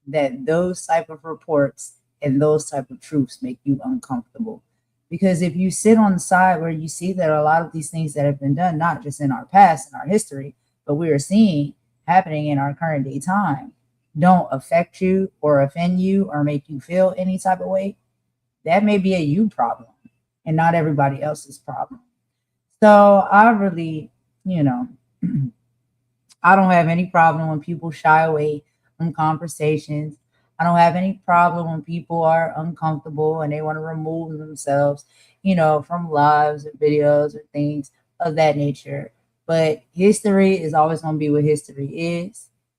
that those type of reports and those type of truths make you uncomfortable? Because if you sit on the side where you see that a lot of these things that have been done, not just in our past and our history, but we are seeing happening in our current day time, don't affect you or offend you or make you feel any type of way, that may be a you problem and not everybody else's problem. So I really, you know, I don't have any problem when people shy away from conversations. I don't have any problem when people are uncomfortable and they want to remove themselves, you know, from lives or videos or things of that nature. But history is always going to be what history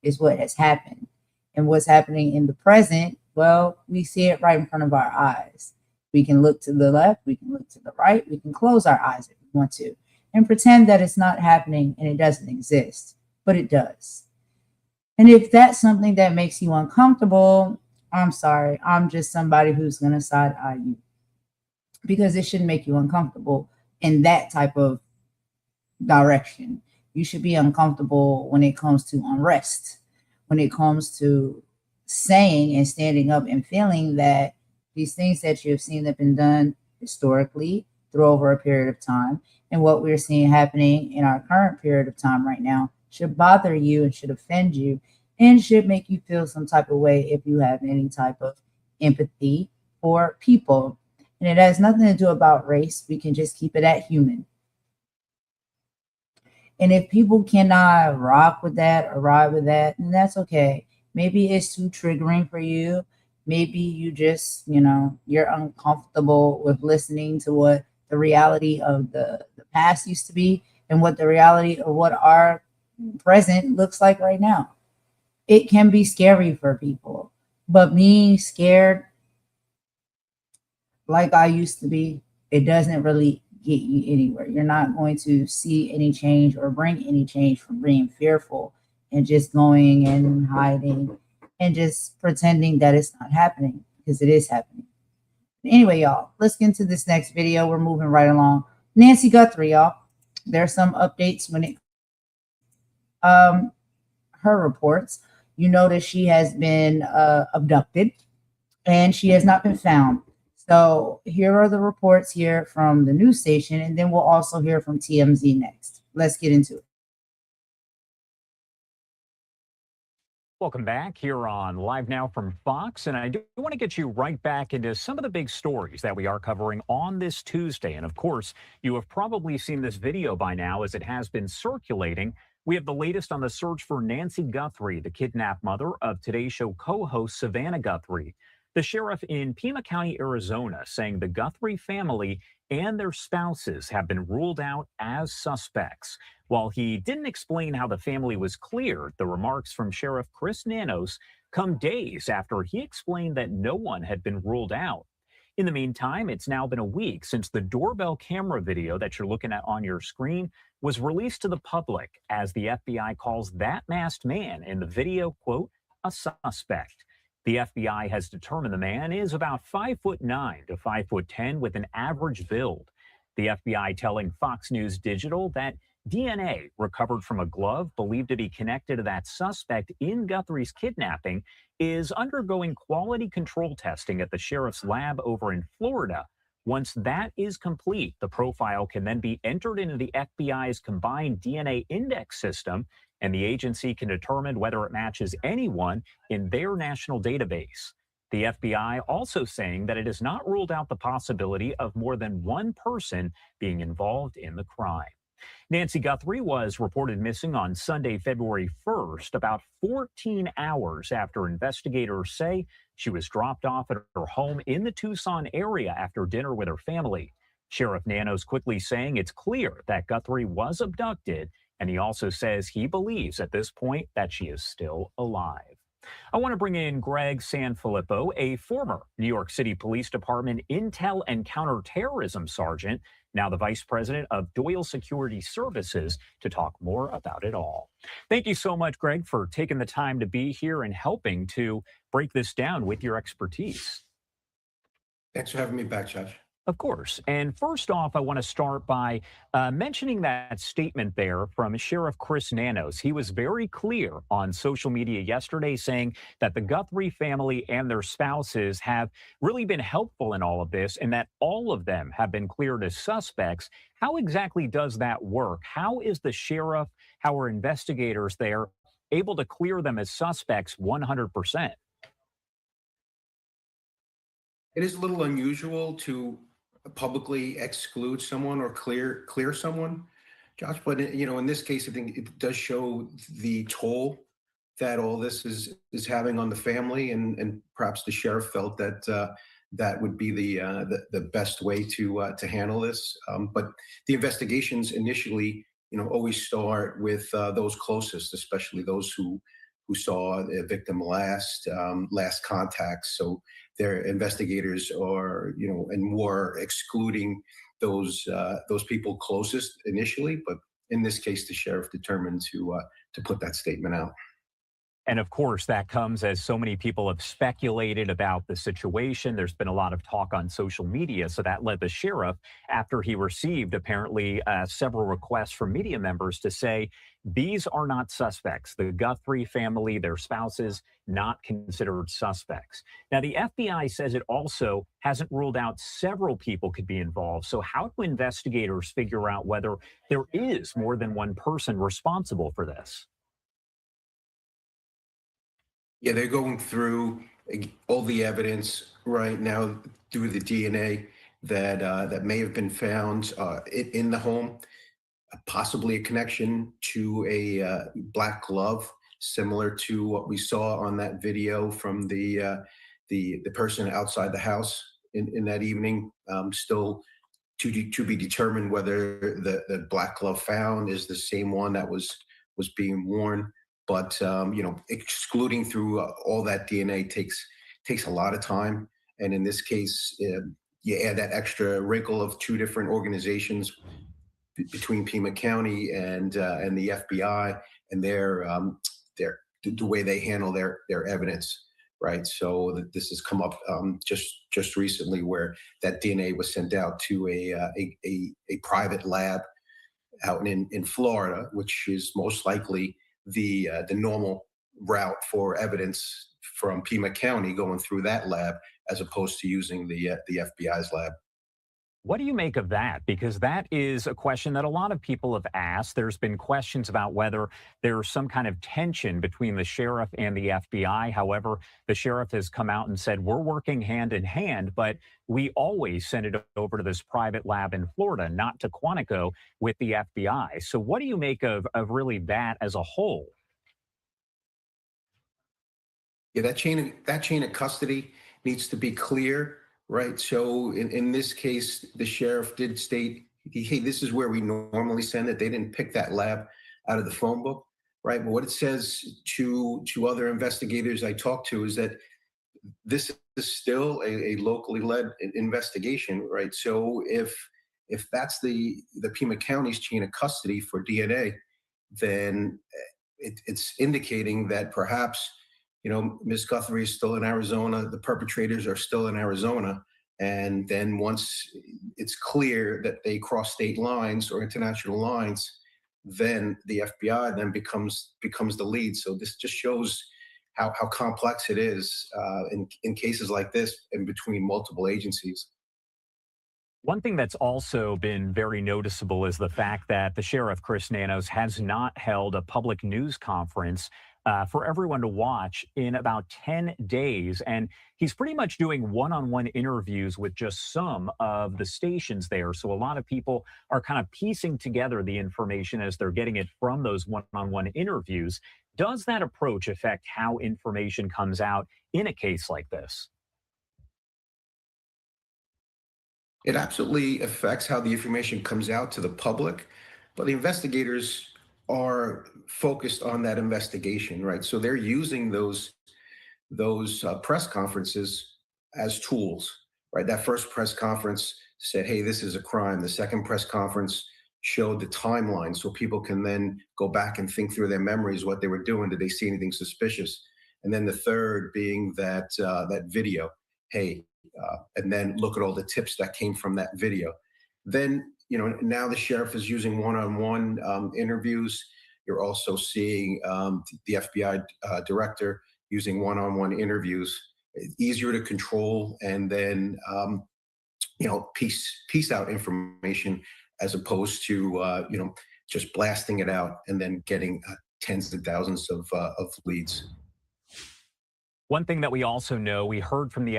is what has happened. And what's happening in the present, well, we see it right in front of our eyes. We can look to the left, we can look to the right, we can close our eyes if we want to and pretend that it's not happening and it doesn't exist, but it does. And if that's something that makes you uncomfortable, I'm sorry, I'm just somebody who's going to side eye you because it shouldn't make you uncomfortable in that type of direction. You should be uncomfortable when it comes to unrest, when it comes to saying and standing up and feeling that these things that you've seen that have been done historically through over a period of time and what we're seeing happening in our current period of time right now should bother you and should offend you and should make you feel some type of way if you have any type of empathy for people. And it has nothing to do about race. We can just keep it at human. And if people cannot rock with that or ride with that, then that's okay. Maybe it's too triggering for you. Maybe you just, you're uncomfortable with listening to what the reality of the past used to be and what the reality of what our present looks like right now. It can be scary for people, but being scared like I used to be, it doesn't really get you anywhere. You're not going to see any change or bring any change from being fearful and just going and hiding and just pretending that it's not happening, because it is happening. Anyway, y'all, let's get into this next video. We're moving right along. Nancy Guthrie, y'all. There's some updates when it her reports. You notice she has been abducted and she has not been found. So here are the reports here from the news station, and then we'll also hear from TMZ next. Let's get into it. Welcome back here on Live Now from Fox, and I do want to get you right back into some of the big stories that we are covering on this Tuesday. And of course, you have probably seen this video by now as it has been circulating. We have the latest on the search for Nancy Guthrie, the kidnapped mother of Today's Show co-host Savannah Guthrie. The sheriff in Pima County, Arizona, saying the Guthrie family and their spouses have been ruled out as suspects. While he didn't explain how the family was cleared, the remarks from Sheriff Chris Nanos come days after he explained that no one had been ruled out. In the meantime, it's now been a week since the doorbell camera video that you're looking at on your screen was released to the public, as the FBI calls that masked man in the video, quote, a suspect. The FBI has determined the man is about 5'9" to 5'10" with an average build. The FBI telling Fox News Digital that DNA recovered from a glove believed to be connected to that suspect in Guthrie's kidnapping is undergoing quality control testing at the sheriff's lab over in Florida. Once that is complete, the profile can then be entered into the FBI's combined DNA index system, and the agency can determine whether it matches anyone in their national database. The FBI also saying that it has not ruled out the possibility of more than one person being involved in the crime. Nancy Guthrie was reported missing on Sunday, February 1st, about 14 hours after investigators say she was dropped off at her home in the Tucson area after dinner with her family. Sheriff Nanos quickly saying it's clear that Guthrie was abducted, and he also says he believes at this point that she is still alive. I want to bring in Greg Sanfilippo, a former New York City Police Department Intel and Counterterrorism Sergeant, now the Vice President of Doyle Security Services, to talk more about it all. Thank you so much, Greg, for taking the time to be here and helping to break this down with your expertise. Thanks for having me back, Judge. Of course. And first off, I want to start by mentioning that statement there from Sheriff Chris Nanos. He was very clear on social media yesterday saying that the Guthrie family and their spouses have really been helpful in all of this and that all of them have been cleared as suspects. How exactly does that work? How is the sheriff, how are investigators there able to clear them as suspects 100%? It is a little unusual to publicly exclude someone or clear someone, Josh, but in this case, I think it does show the toll that all this is having on the family, and perhaps the sheriff felt that that would be the best way to handle this. But the investigations initially, always start with those closest, especially those who saw the victim last contact. So their investigators are, and were excluding those people closest initially. But in this case, the sheriff determined to put that statement out. And of course, that comes as so many people have speculated about the situation. There's been a lot of talk on social media. So that led the sheriff, after he received apparently several requests from media members, to say, these are not suspects. The Guthrie family, their spouses, not considered suspects. Now, the FBI says it also hasn't ruled out several people could be involved. So how do investigators figure out whether there is more than one person responsible for this? Yeah, they're going through all the evidence right now through the DNA that may have been found in the home, possibly a connection to a black glove, similar to what we saw on that video from the person outside the house in that evening. Still to be determined whether the black glove found is the same one that was being worn. But excluding through all that DNA takes a lot of time. And in this case, you add that extra wrinkle of two different organizations between Pima County and the FBI, and the way they handle their evidence, right? So this has come up just recently, where that DNA was sent out to a private lab out in Florida, which is most likely the normal route for evidence from Pima County going through that lab, as opposed to using the FBI's lab. What do you make of that? Because that is a question that a lot of people have asked. There's been questions about whether there's some kind of tension between the sheriff and the FBI. However, the sheriff has come out and said, we're working hand in hand, but we always send it over to this private lab in Florida, not to Quantico with the FBI. So what do you make of really that as a whole? Yeah, that chain of custody needs to be clear. Right. So in this case, the sheriff did state, hey, this is where we normally send it. They didn't pick that lab out of the phone book. Right. But what it says to other investigators I talked to is that this is still a locally led investigation. Right. So if that's the Pima County's chain of custody for DNA, then it's indicating that perhaps Ms. Guthrie is still in Arizona, the perpetrators are still in Arizona. And then once it's clear that they cross state lines or international lines, then the FBI then becomes the lead. So this just shows how complex it is in cases like this and between multiple agencies. One thing that's also been very noticeable is the fact that the sheriff, Chris Nanos, has not held a public news conference for everyone to watch in about 10 days. And he's pretty much doing one-on-one interviews with just some of the stations there. So a lot of people are kind of piecing together the information as they're getting it from those one-on-one interviews. Does that approach affect how information comes out in a case like this? It absolutely affects how the information comes out to the public, but the investigators are focused on that investigation, right? So they're using those press conferences as tools, right? That first press conference said, hey, this is a crime. The second press conference showed the timeline so people can then go back and think through their memories, what they were doing. Did they see anything suspicious? And then the third being that video, hey, and then look at all the tips that came from that video. Then, now the sheriff is using one-on-one interviews. You're also seeing the FBI director using one-on-one interviews. It's easier to control and then, piece out information as opposed to, just blasting it out and then getting tens of thousands of leads. One thing that we also know, we heard from the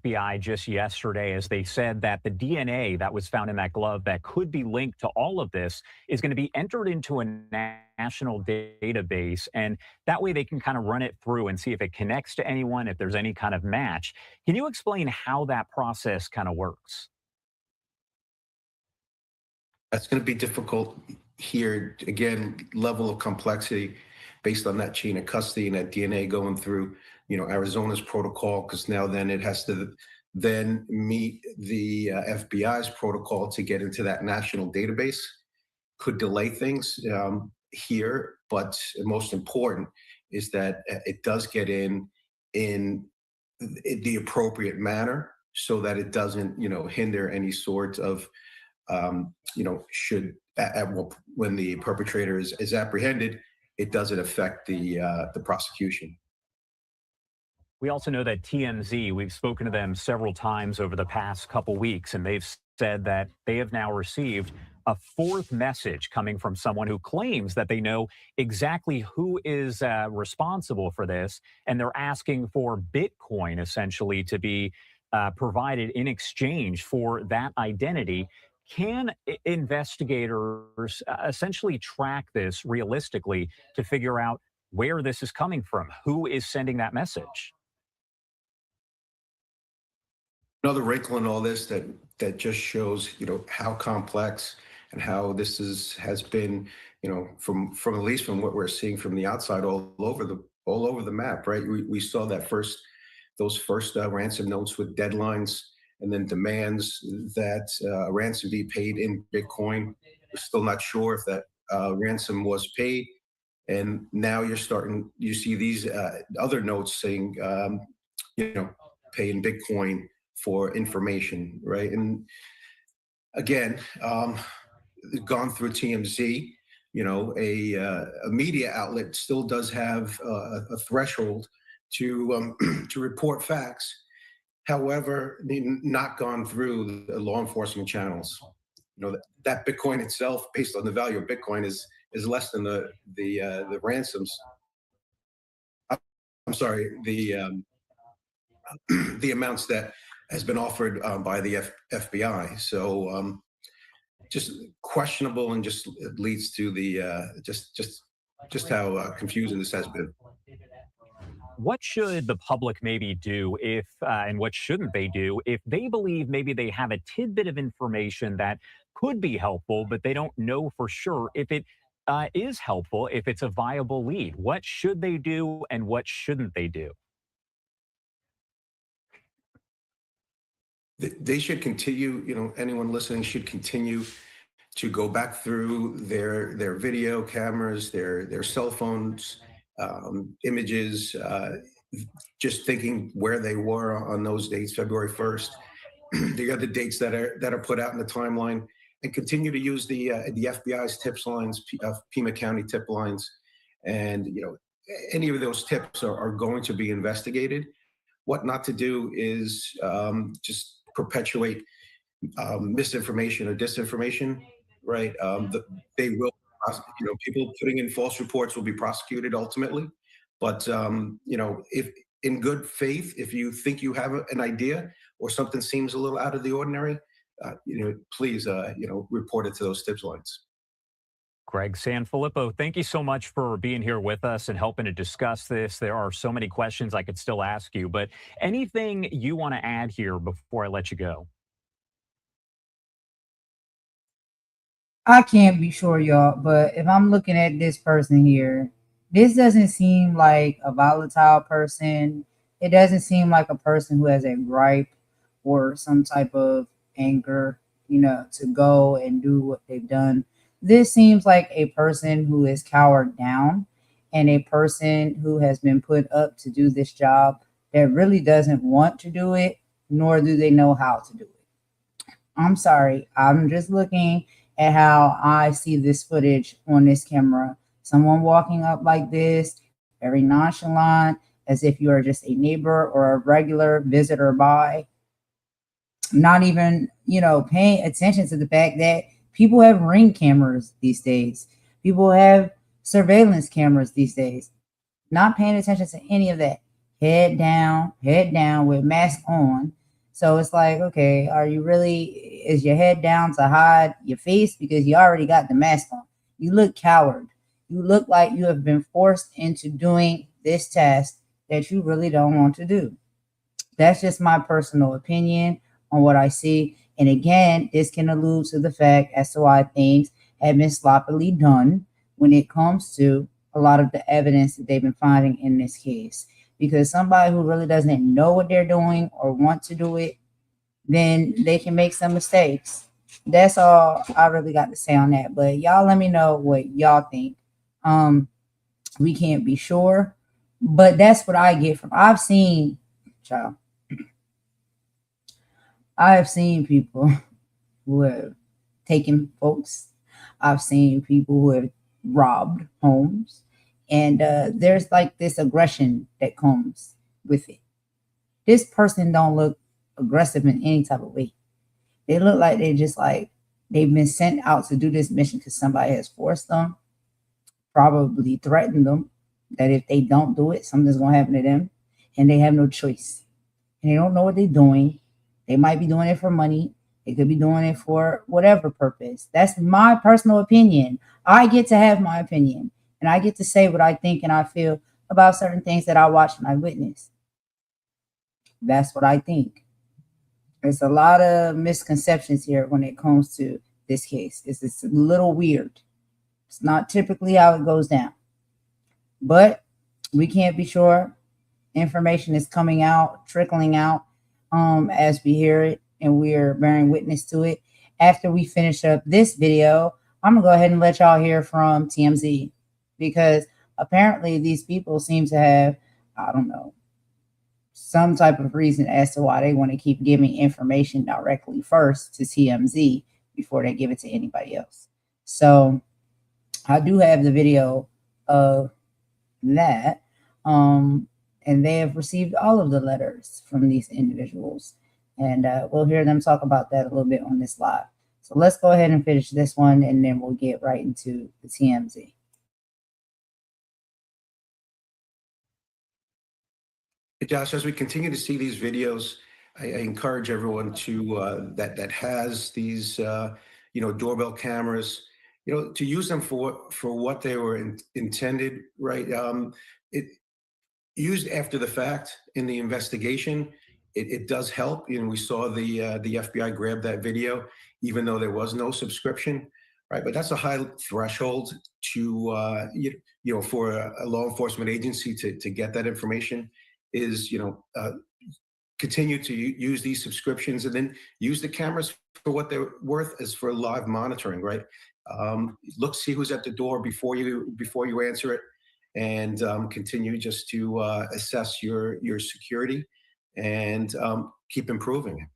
FBI just yesterday, as they said that the DNA that was found in that glove that could be linked to all of this is going to be entered into a national database. And that way they can kind of run it through and see if it connects to anyone, if there's any kind of match. Can you explain how that process kind of works? That's going to be difficult here. Again, level of complexity based on that chain of custody and that DNA going through Arizona's protocol, because now then it has to then meet the FBI's protocol to get into that national database. Could delay things. here, but most important is that it does get in the appropriate manner so that it doesn't, hinder any sort of, when the perpetrator is apprehended, it doesn't affect the prosecution. We also know that TMZ, we've spoken to them several times over the past couple weeks, and they've said that they have now received a fourth message coming from someone who claims that they know exactly who is responsible for this, and they're asking for Bitcoin essentially to be provided in exchange for that identity. Can investigators essentially track this realistically to figure out where this is coming from? Who is sending that message? Another wrinkle in all this that just shows, how complex and how this has been, from at least from what we're seeing from the outside all over the map, right? We saw those first ransom notes with deadlines and then demands that ransom be paid in Bitcoin. We're still not sure if that ransom was paid. And now you see these other notes saying, pay in Bitcoin for information, right? And again, gone through TMZ, a media outlet still does have a threshold to report facts. However, not gone through the law enforcement channels. That Bitcoin itself, based on the value of Bitcoin, is less than the ransoms. I'm sorry, the amounts that has been offered by the FBI. So just questionable, and just it leads to the just how confusing this has been. What should the public maybe do if, and what shouldn't they do if they believe maybe they have a tidbit of information that could be helpful, but they don't know for sure if it is helpful, if it's a viable lead? What should they do and what shouldn't they do? They should continue, anyone listening should continue to go back through their video cameras, their cell phones, images, just thinking where they were on those dates, February 1st, the other dates that are put out in the timeline, and continue to use the FBI's tips lines, Pima County tip lines, and any of those tips are going to be investigated. What not to do is just perpetuate misinformation or disinformation, right? They will, people putting in false reports will be prosecuted ultimately. But, if in good faith, if you think you have an idea or something seems a little out of the ordinary, please, report it to those tips lines. Greg Sanfilippo, thank you so much for being here with us and helping to discuss this. There are so many questions I could still ask you, but anything you want to add here before I let you go? I can't be sure, y'all, but if I'm looking at this person here, this doesn't seem like a volatile person. It doesn't seem like a person who has a gripe or some type of anger, to go and do what they've done. This seems like a person who is cowered down and a person who has been put up to do this job that really doesn't want to do it, nor do they know how to do it. I'm sorry. I'm just looking at how I see this footage on this camera. Someone walking up like this, very nonchalant, as if you are just a neighbor or a regular visitor by. Not even, paying attention to the fact that people have Ring cameras these days. People have surveillance cameras these days. Not paying attention to any of that. Head down with mask on. So it's like, okay, is your head down to hide your face because you already got the mask on? You look coward. You look like you have been forced into doing this task that you really don't want to do. That's just my personal opinion on what I see. And again, this can allude to the fact as to why things have been sloppily done when it comes to a lot of the evidence that they've been finding in this case. Because somebody who really doesn't know what they're doing or want to do it, then they can make some mistakes. That's all I really got to say on that. But y'all let me know what y'all think We can't be sure, but that's what I get from. I have seen people who have taken folks. I've seen people who have robbed homes, and there's like this aggression that comes with it. This person don't look aggressive in any type of way. They look like they just like they've been sent out to do this mission because somebody has forced them, probably threatened them that if they don't do it, something's gonna happen to them, and they have no choice. And they don't know what they're doing. They might be doing it for money. They could be doing it for whatever purpose. That's my personal opinion. I get to have my opinion, and I get to say what I think and I feel about certain things that I watch and I witness. That's what I think. There's a lot of misconceptions here when it comes to this case. It's a little weird. It's not typically how it goes down. But we can't be sure. Information is coming out, trickling out as we hear it, and we're bearing witness to it. After we finish up this video, I'm going to go ahead and let y'all hear from TMZ, because apparently these people seem to have, I don't know, some type of reason as to why they want to keep giving information directly first to TMZ before they give it to anybody else. So I do have the video of that. And they have received all of the letters from these individuals. And we'll hear them talk about that a little bit on this live. So let's go ahead and finish this one, and then we'll get right into the TMZ. Josh, as we continue to see these videos, I encourage everyone to that has these doorbell cameras, to use them for what they were intended, right? It used after the fact in the investigation, it does help. We saw the FBI grab that video, even though there was no subscription, right? But that's a high threshold to for a law enforcement agency to get that information. Is continue to use these subscriptions and then use the cameras for what they're worth, as for live monitoring, right? Look, see who's at the door before you answer it, and continue just to assess your security and keep improving it.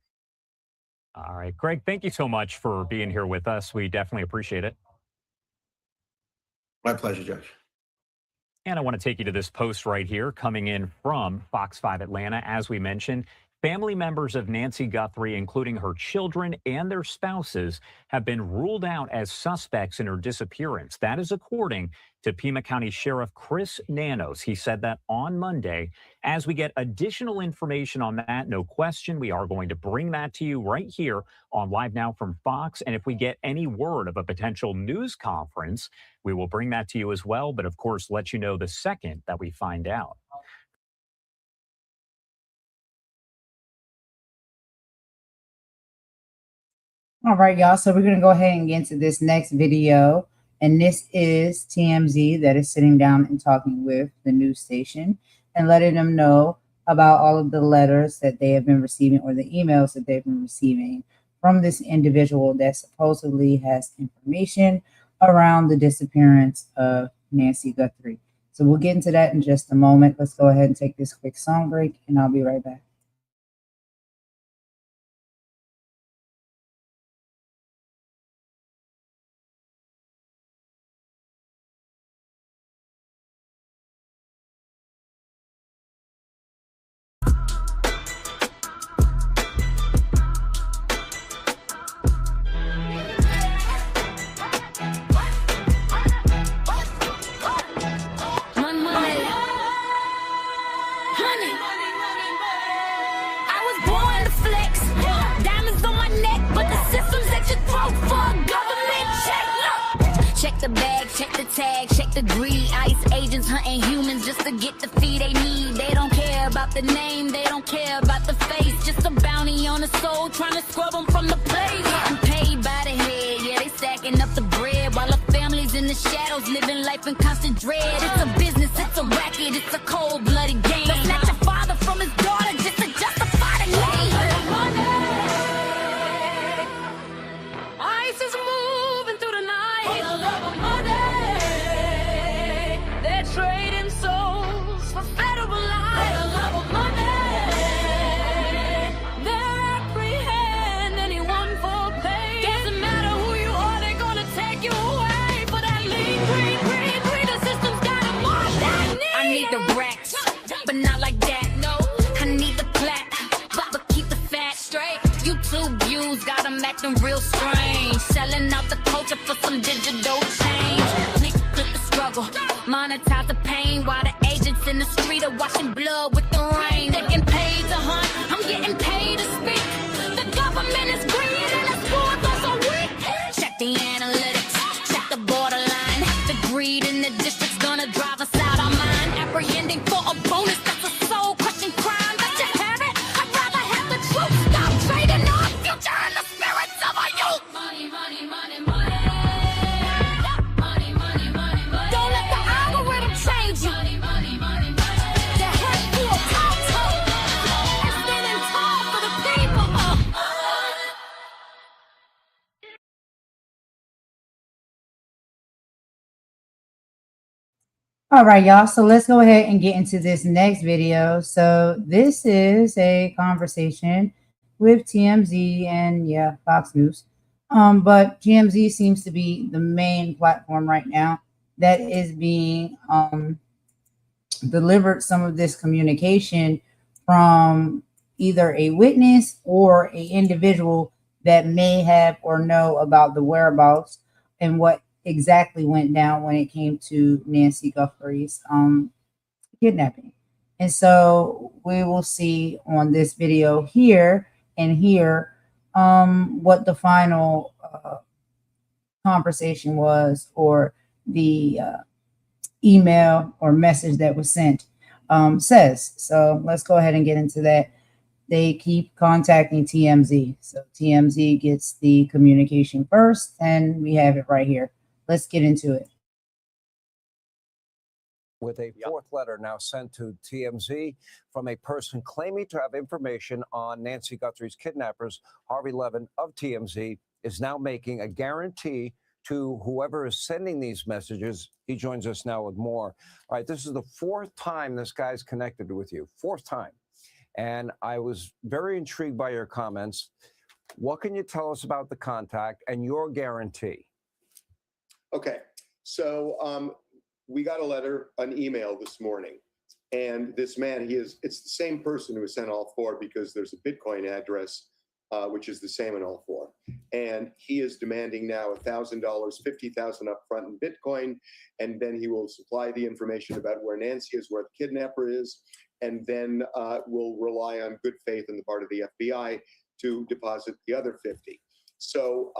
All right, Greg, thank you so much for being here with us. We definitely appreciate it. My pleasure, Judge. And I want to take you to this post right here coming in from Fox 5 Atlanta. As we mentioned, family members of Nancy Guthrie, including her children and their spouses, have been ruled out as suspects in her disappearance. That is according to Pima County Sheriff Chris Nanos. He said that on Monday. As we get additional information on that, no question, we are going to bring that to you right here on Live Now from Fox. And if we get any word of a potential news conference, we will bring that to you as well. But of course, let you know the second that we find out. All right, y'all. So we're going to go ahead and get into this next video. And this is TMZ that is sitting down and talking with the news station and letting them know about all of the letters that they have been receiving, or the emails that they've been receiving from this individual that supposedly has information around the disappearance of Nancy Guthrie. So we'll get into that in just a moment. Let's go ahead and take this quick song break, and I'll be right back. Check the bag, check the tag, check the greed. ICE agents hunting humans just to get the fee they need. They don't care about the name, they don't care about the face. Just a bounty on the soul, trying to scrub them from the place. Getting paid by the head, yeah, they stacking up the bread. While the families in the shadows living life in constant dread. It's a business, it's a racket, it's a cold-blooded game. They'll snatch a father from his daughter just to justify the name. ICE is moving through the night. For the love of money. acting real strange. Selling out the culture for some digital change. Nigga clip the struggle, monetize the pain, while the agents in the street are washing blood with the rain. They getting paid to hunt, I'm getting paid to speak. The government is green and the sports are so weak. Check the analytics, check the borderline. The greed in the district's gonna drive us out our mind. Apprehending for a bonus, that's a soul-crushing crime. Let you have it, I'd rather have the truth. Stop trading our future and the spirits of our youth. Money, money, money, money. Money, money, money, money. Don't let the algorithm change you. Money, money, money, money. The head full of talk, and standing tall for the people. All right, y'all. So let's go ahead and get into this next video. So this is a conversation with TMZ and Fox News. But TMZ seems to be the main platform right now that is being delivered some of this communication from either a witness or a individual that may have or know about the whereabouts and what exactly went down when it came to Nancy Guthrie's kidnapping. And so we will see on this video here and here what the final conversation was, or the email or message that was sent says. So let's go ahead and get into that. They keep contacting TMZ. So TMZ gets the communication first, and we have it right here. Let's get into it. With a fourth letter now sent to TMZ from a person claiming to have information on Nancy Guthrie's kidnappers, Harvey Levin of TMZ is now making a guarantee to whoever is sending these messages. He joins us now with more. All right, this is the fourth time this guy's connected with you, fourth time. And I was very intrigued by your comments. What can you tell us about the contact and your guarantee? Okay, so we got a letter, an email this morning, and this man, it's the same person who sent all four, because there's a Bitcoin address, which is the same in all four. And he is demanding now $1,000, $50,000 upfront in Bitcoin, and then he will supply the information about where Nancy is, where the kidnapper is, and then will rely on good faith on the part of the FBI to deposit the other 50. So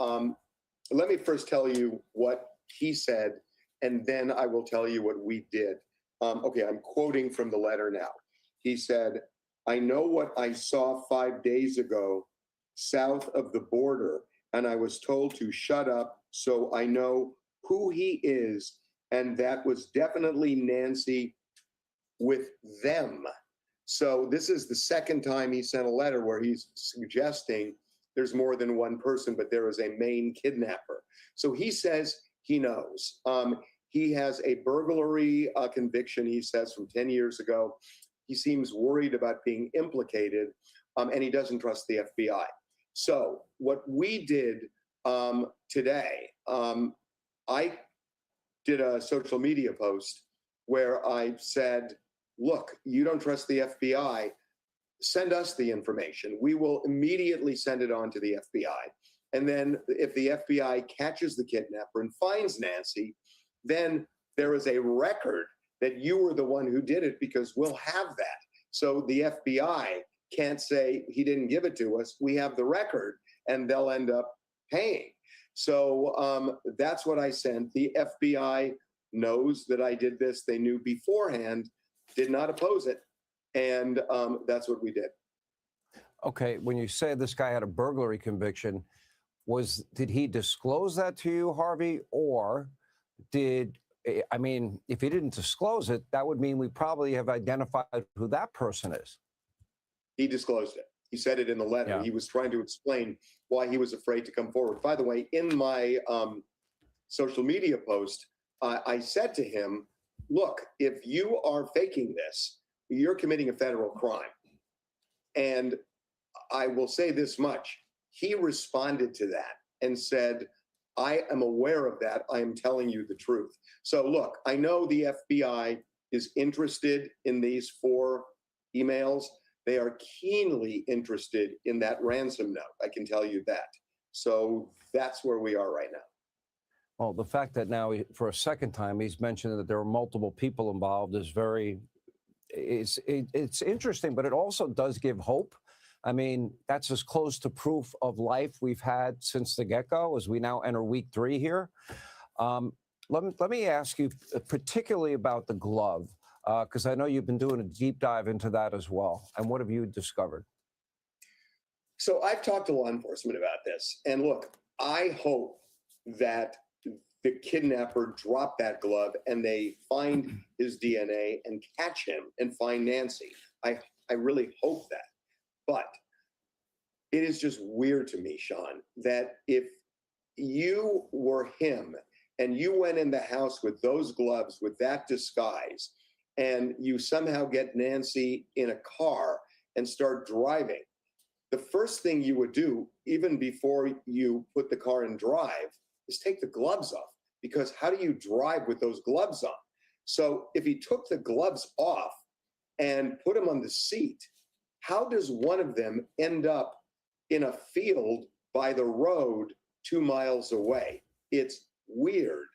let me first tell you what he said, and then I will tell you what we did. Okay, I'm quoting from the letter now. He said, "I know what I saw 5 days ago south of the border, and I was told to shut up, so I know who he is, and that was definitely Nancy with them." So this is the second time he sent a letter where he's suggesting there's more than one person, but there is a main kidnapper. So he says he knows. He has a burglary conviction, he says, from 10 years ago. He seems worried about being implicated, and he doesn't trust the FBI. So what we did today, I did a social media post where I said, look, you don't trust the FBI, send us the information. We will immediately send it on to the FBI. And then if the FBI catches the kidnapper and finds Nancy, then there is a record that you were the one who did it, because we'll have that. So the FBI can't say he didn't give it to us. We have the record, and they'll end up paying. So that's what I sent. The FBI knows that I did this. They knew beforehand, did not oppose it. And that's what we did. Okay, when you say this guy had a burglary conviction, did he disclose that to you, Harvey? Or if he didn't disclose it, that would mean we probably have identified who that person is. He disclosed it. He said it in the letter. Yeah. He was trying to explain why he was afraid to come forward. By the way, in my social media post, I said to him, look, if you are faking this, you're committing a federal crime. And I will say this much. He responded to that and said, I am aware of that. I am telling you the truth. So look, I know the FBI is interested in these 4 emails. They are keenly interested in that ransom note. I can tell you that. So that's where we are right now. Well, the fact that now, for a second time, he's mentioned that there are multiple people involved is it's interesting, but it also does give hope. I mean, that's as close to proof of life we've had since the get-go as we now enter week 3 here. Let me ask you particularly about the glove, because I know you've been doing a deep dive into that as well. And what have you discovered? So I've talked to law enforcement about this. And look, I hope that the kidnapper dropped that glove and they find his DNA and catch him and find Nancy. I really hope that. But it is just weird to me, Sean, that if you were him and you went in the house with those gloves, with that disguise, and you somehow get Nancy in a car and start driving, the first thing you would do, even before you put the car in drive, is take the gloves off, because how do you drive with those gloves on? So if he took the gloves off and put them on the seat, how does one of them end up in a field by the road 2 miles away? It's weird.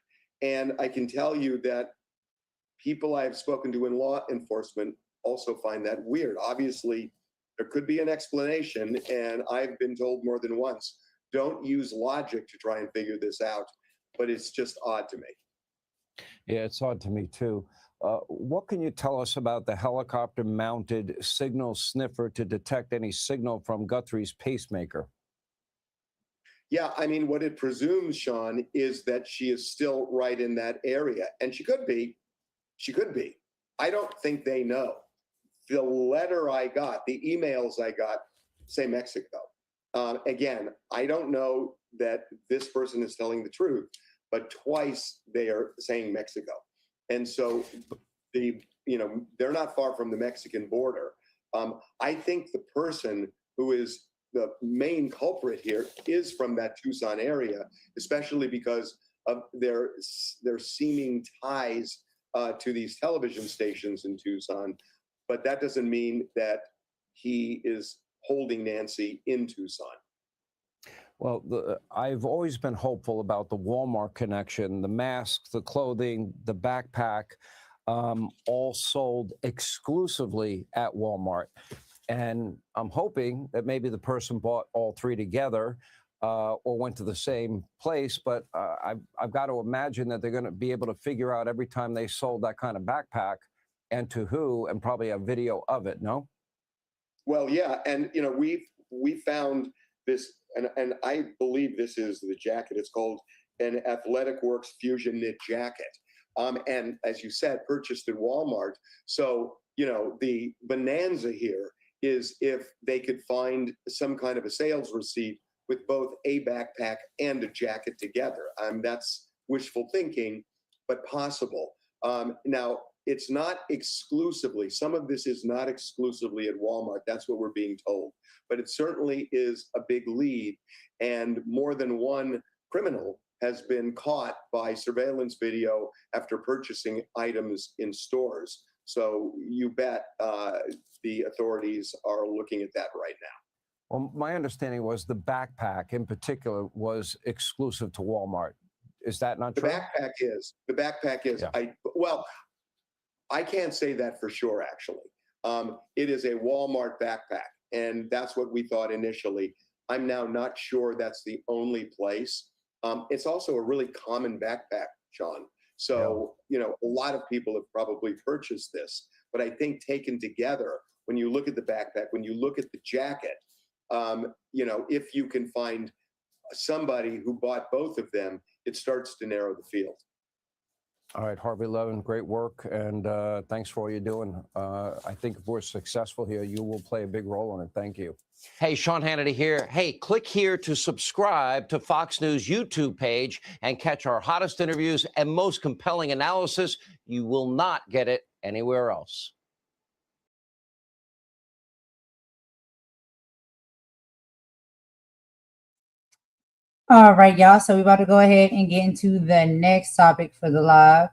And I can tell you that people I've spoken to in law enforcement also find that weird. Obviously, there could be an explanation, and I've been told more than once, don't use logic to try and figure this out, but it's just odd to me. Yeah, it's odd to me too. What can you tell us about the helicopter-mounted signal sniffer to detect any signal from Guthrie's pacemaker? Yeah, I mean, what it presumes, Sean, is that she is still right in that area. And she could be. She could be. I don't think they know. The letter I got, the emails I got, say Mexico. Again, I don't know that this person is telling the truth, but twice they are saying Mexico. And so they're not far from the Mexican border. I think the person who is the main culprit here is from that Tucson area, especially because of their seeming ties to these television stations in Tucson. But that doesn't mean that he is holding Nancy in Tucson. Well, I've always been hopeful about the Walmart connection, the masks, the clothing, the backpack, all sold exclusively at Walmart. And I'm hoping that maybe the person bought all 3 together or went to the same place. But I've got to imagine that they're going to be able to figure out every time they sold that kind of backpack and to who, and probably a video of it, no? Well, yeah. And, we found this, and I believe this is the jacket. It's called an Athletic Works Fusion knit jacket. And as you said, purchased at Walmart. So, the bonanza here is if they could find some kind of a sales receipt with both a backpack and a jacket together. That's wishful thinking, but possible. Now, it's not exclusively, some of this is not exclusively at Walmart. That's what we're being told. But it certainly is a big lead. And more than one criminal has been caught by surveillance video after purchasing items in stores. So you bet the authorities are looking at that right now. Well, my understanding was the backpack in particular was exclusive to Walmart. Is that not true? The backpack is. Yeah. I can't say that for sure, actually. It is a Walmart backpack, and that's what we thought initially. I'm now not sure that's the only place. It's also a really common backpack, Sean. So, a lot of people have probably purchased this, but I think taken together, when you look at the backpack, when you look at the jacket, if you can find somebody who bought both of them, it starts to narrow the field. All right, Harvey Levin, great work, and thanks for all you're doing. I think if we're successful here, you will play a big role in it. Thank you. Hey, Sean Hannity here. Hey, click here to subscribe to Fox News YouTube page and catch our hottest interviews and most compelling analysis. You will not get it anywhere else. All right, y'all. So we're about to go ahead and get into the next topic for the live.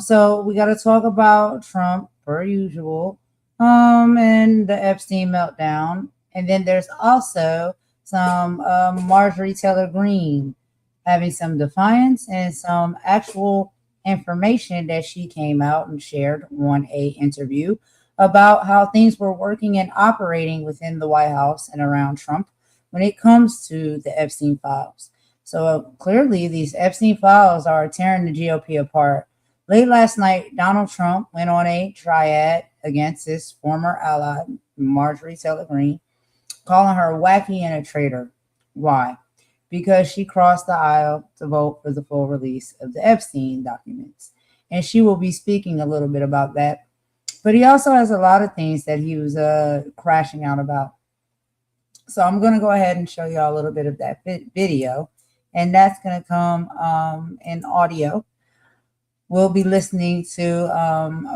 So we got to talk about Trump per usual, and the Epstein meltdown. And then there's also some Marjorie Taylor Greene having some defiance and some actual information that she came out and shared on a interview about how things were working and operating within the White House and around Trump when it comes to the Epstein files. So clearly these Epstein files are tearing the GOP apart. Late last night, Donald Trump went on a triad against his former ally, Marjorie Taylor Greene, calling her wacky and a traitor. Why? Because she crossed the aisle to vote for the full release of the Epstein documents. And she will be speaking a little bit about that. But he also has a lot of things that he was crashing out about. So I'm going to go ahead and show you all a little bit of that video. And that's going to come in audio. We'll be listening to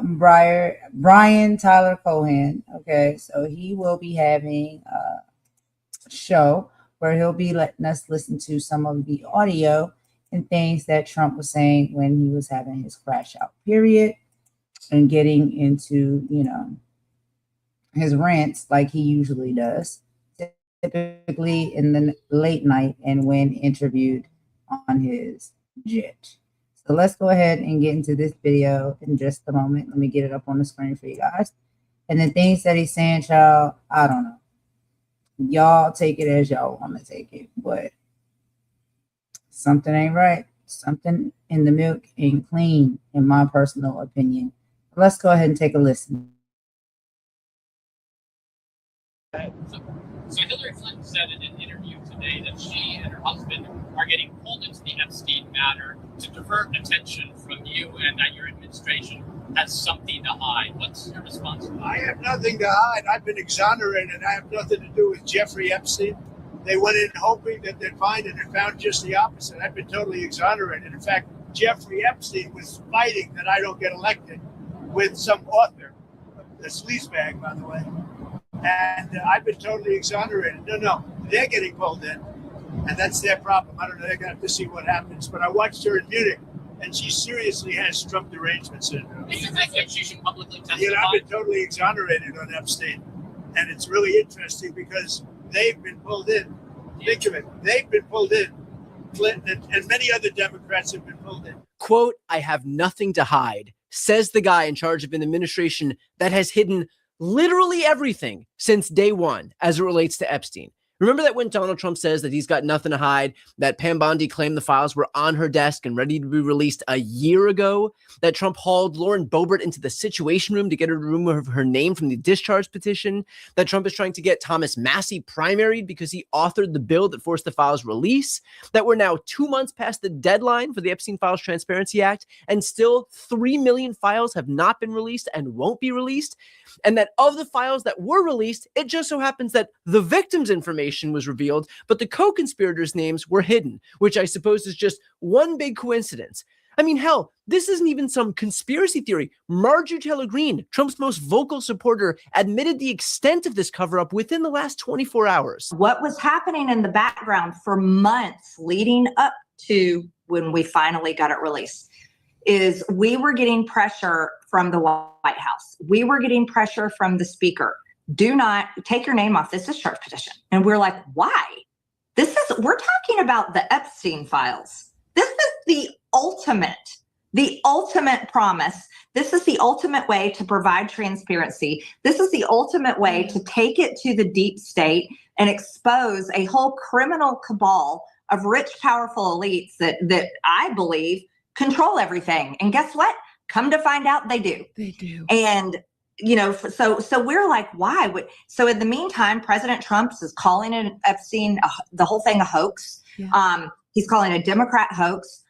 Brian Tyler Cohen. Okay, so he will be having a show where he'll be letting us listen to some of the audio and things that Trump was saying when he was having his crash out period and getting into, you know, his rants like he usually does, typically in the late night and when interviewed on his jet. So let's go ahead and get into this video in just a moment. Let me get it up on the screen for you guys. And the things that he's saying, child, I don't know. Y'all take it as y'all want to take it, but something ain't right. Something in the milk ain't clean, in my personal opinion. Let's go ahead and take a listen. So Hillary Clinton said in an interview today that she and her husband are getting pulled into the Epstein matter to divert attention from you and that your administration has something to hide. What's your response to that? I have nothing to hide. I've been exonerated. I have nothing to do with Jeffrey Epstein. They went in hoping that they'd find it and found just the opposite. I've been totally exonerated. In fact, Jeffrey Epstein was fighting that I don't get elected with some author, a sleazebag, by the way. And I've been totally exonerated. No, they're getting pulled in, and that's their problem. I don't know. They're going to have to see what happens. But I watched her in Munich, and she seriously has Trump derangement syndrome. Do you think that she should publicly testify? You know, I've been totally exonerated on Epstein, and it's really interesting because they've been pulled in. Think of it. They've been pulled in. Clinton and many other Democrats have been pulled in. Quote, I have nothing to hide, says the guy in charge of an administration that has hidden literally everything since day one as it relates to Epstein. Remember that when Donald Trump says that he's got nothing to hide, that Pam Bondi claimed the files were on her desk and ready to be released a year ago, that Trump hauled Lauren Boebert into the Situation Room to get her to remove her name from the discharge petition, that Trump is trying to get Thomas Massie primaried because he authored the bill that forced the files release, that we're now 2 months past the deadline for the Epstein Files Transparency Act, and still 3 million files have not been released and won't be released, and that of the files that were released, it just so happens that the victim's information was revealed, but the co-conspirators' names were hidden, which I suppose is just one big coincidence. I mean, hell, this isn't even some conspiracy theory. Marjorie Taylor Greene, Trump's most vocal supporter, admitted the extent of this cover-up within the last 24 hours. What was happening in the background for months leading up to when we finally got it released is we were getting pressure from the White House. We were getting pressure from the speaker. Do not take your name off this discharge petition. And we're like, why? We're talking about the Epstein files. This is the ultimate promise. This is the ultimate way to provide transparency. This is the ultimate way to take it to the deep state and expose a whole criminal cabal of rich, powerful elites that I believe control everything. And guess what? Come to find out they do. They do. And you know, so we're like, why? So in the meantime, President Trump is calling it Epstein, the whole thing a hoax. Yeah. He's calling it a Democrat hoax.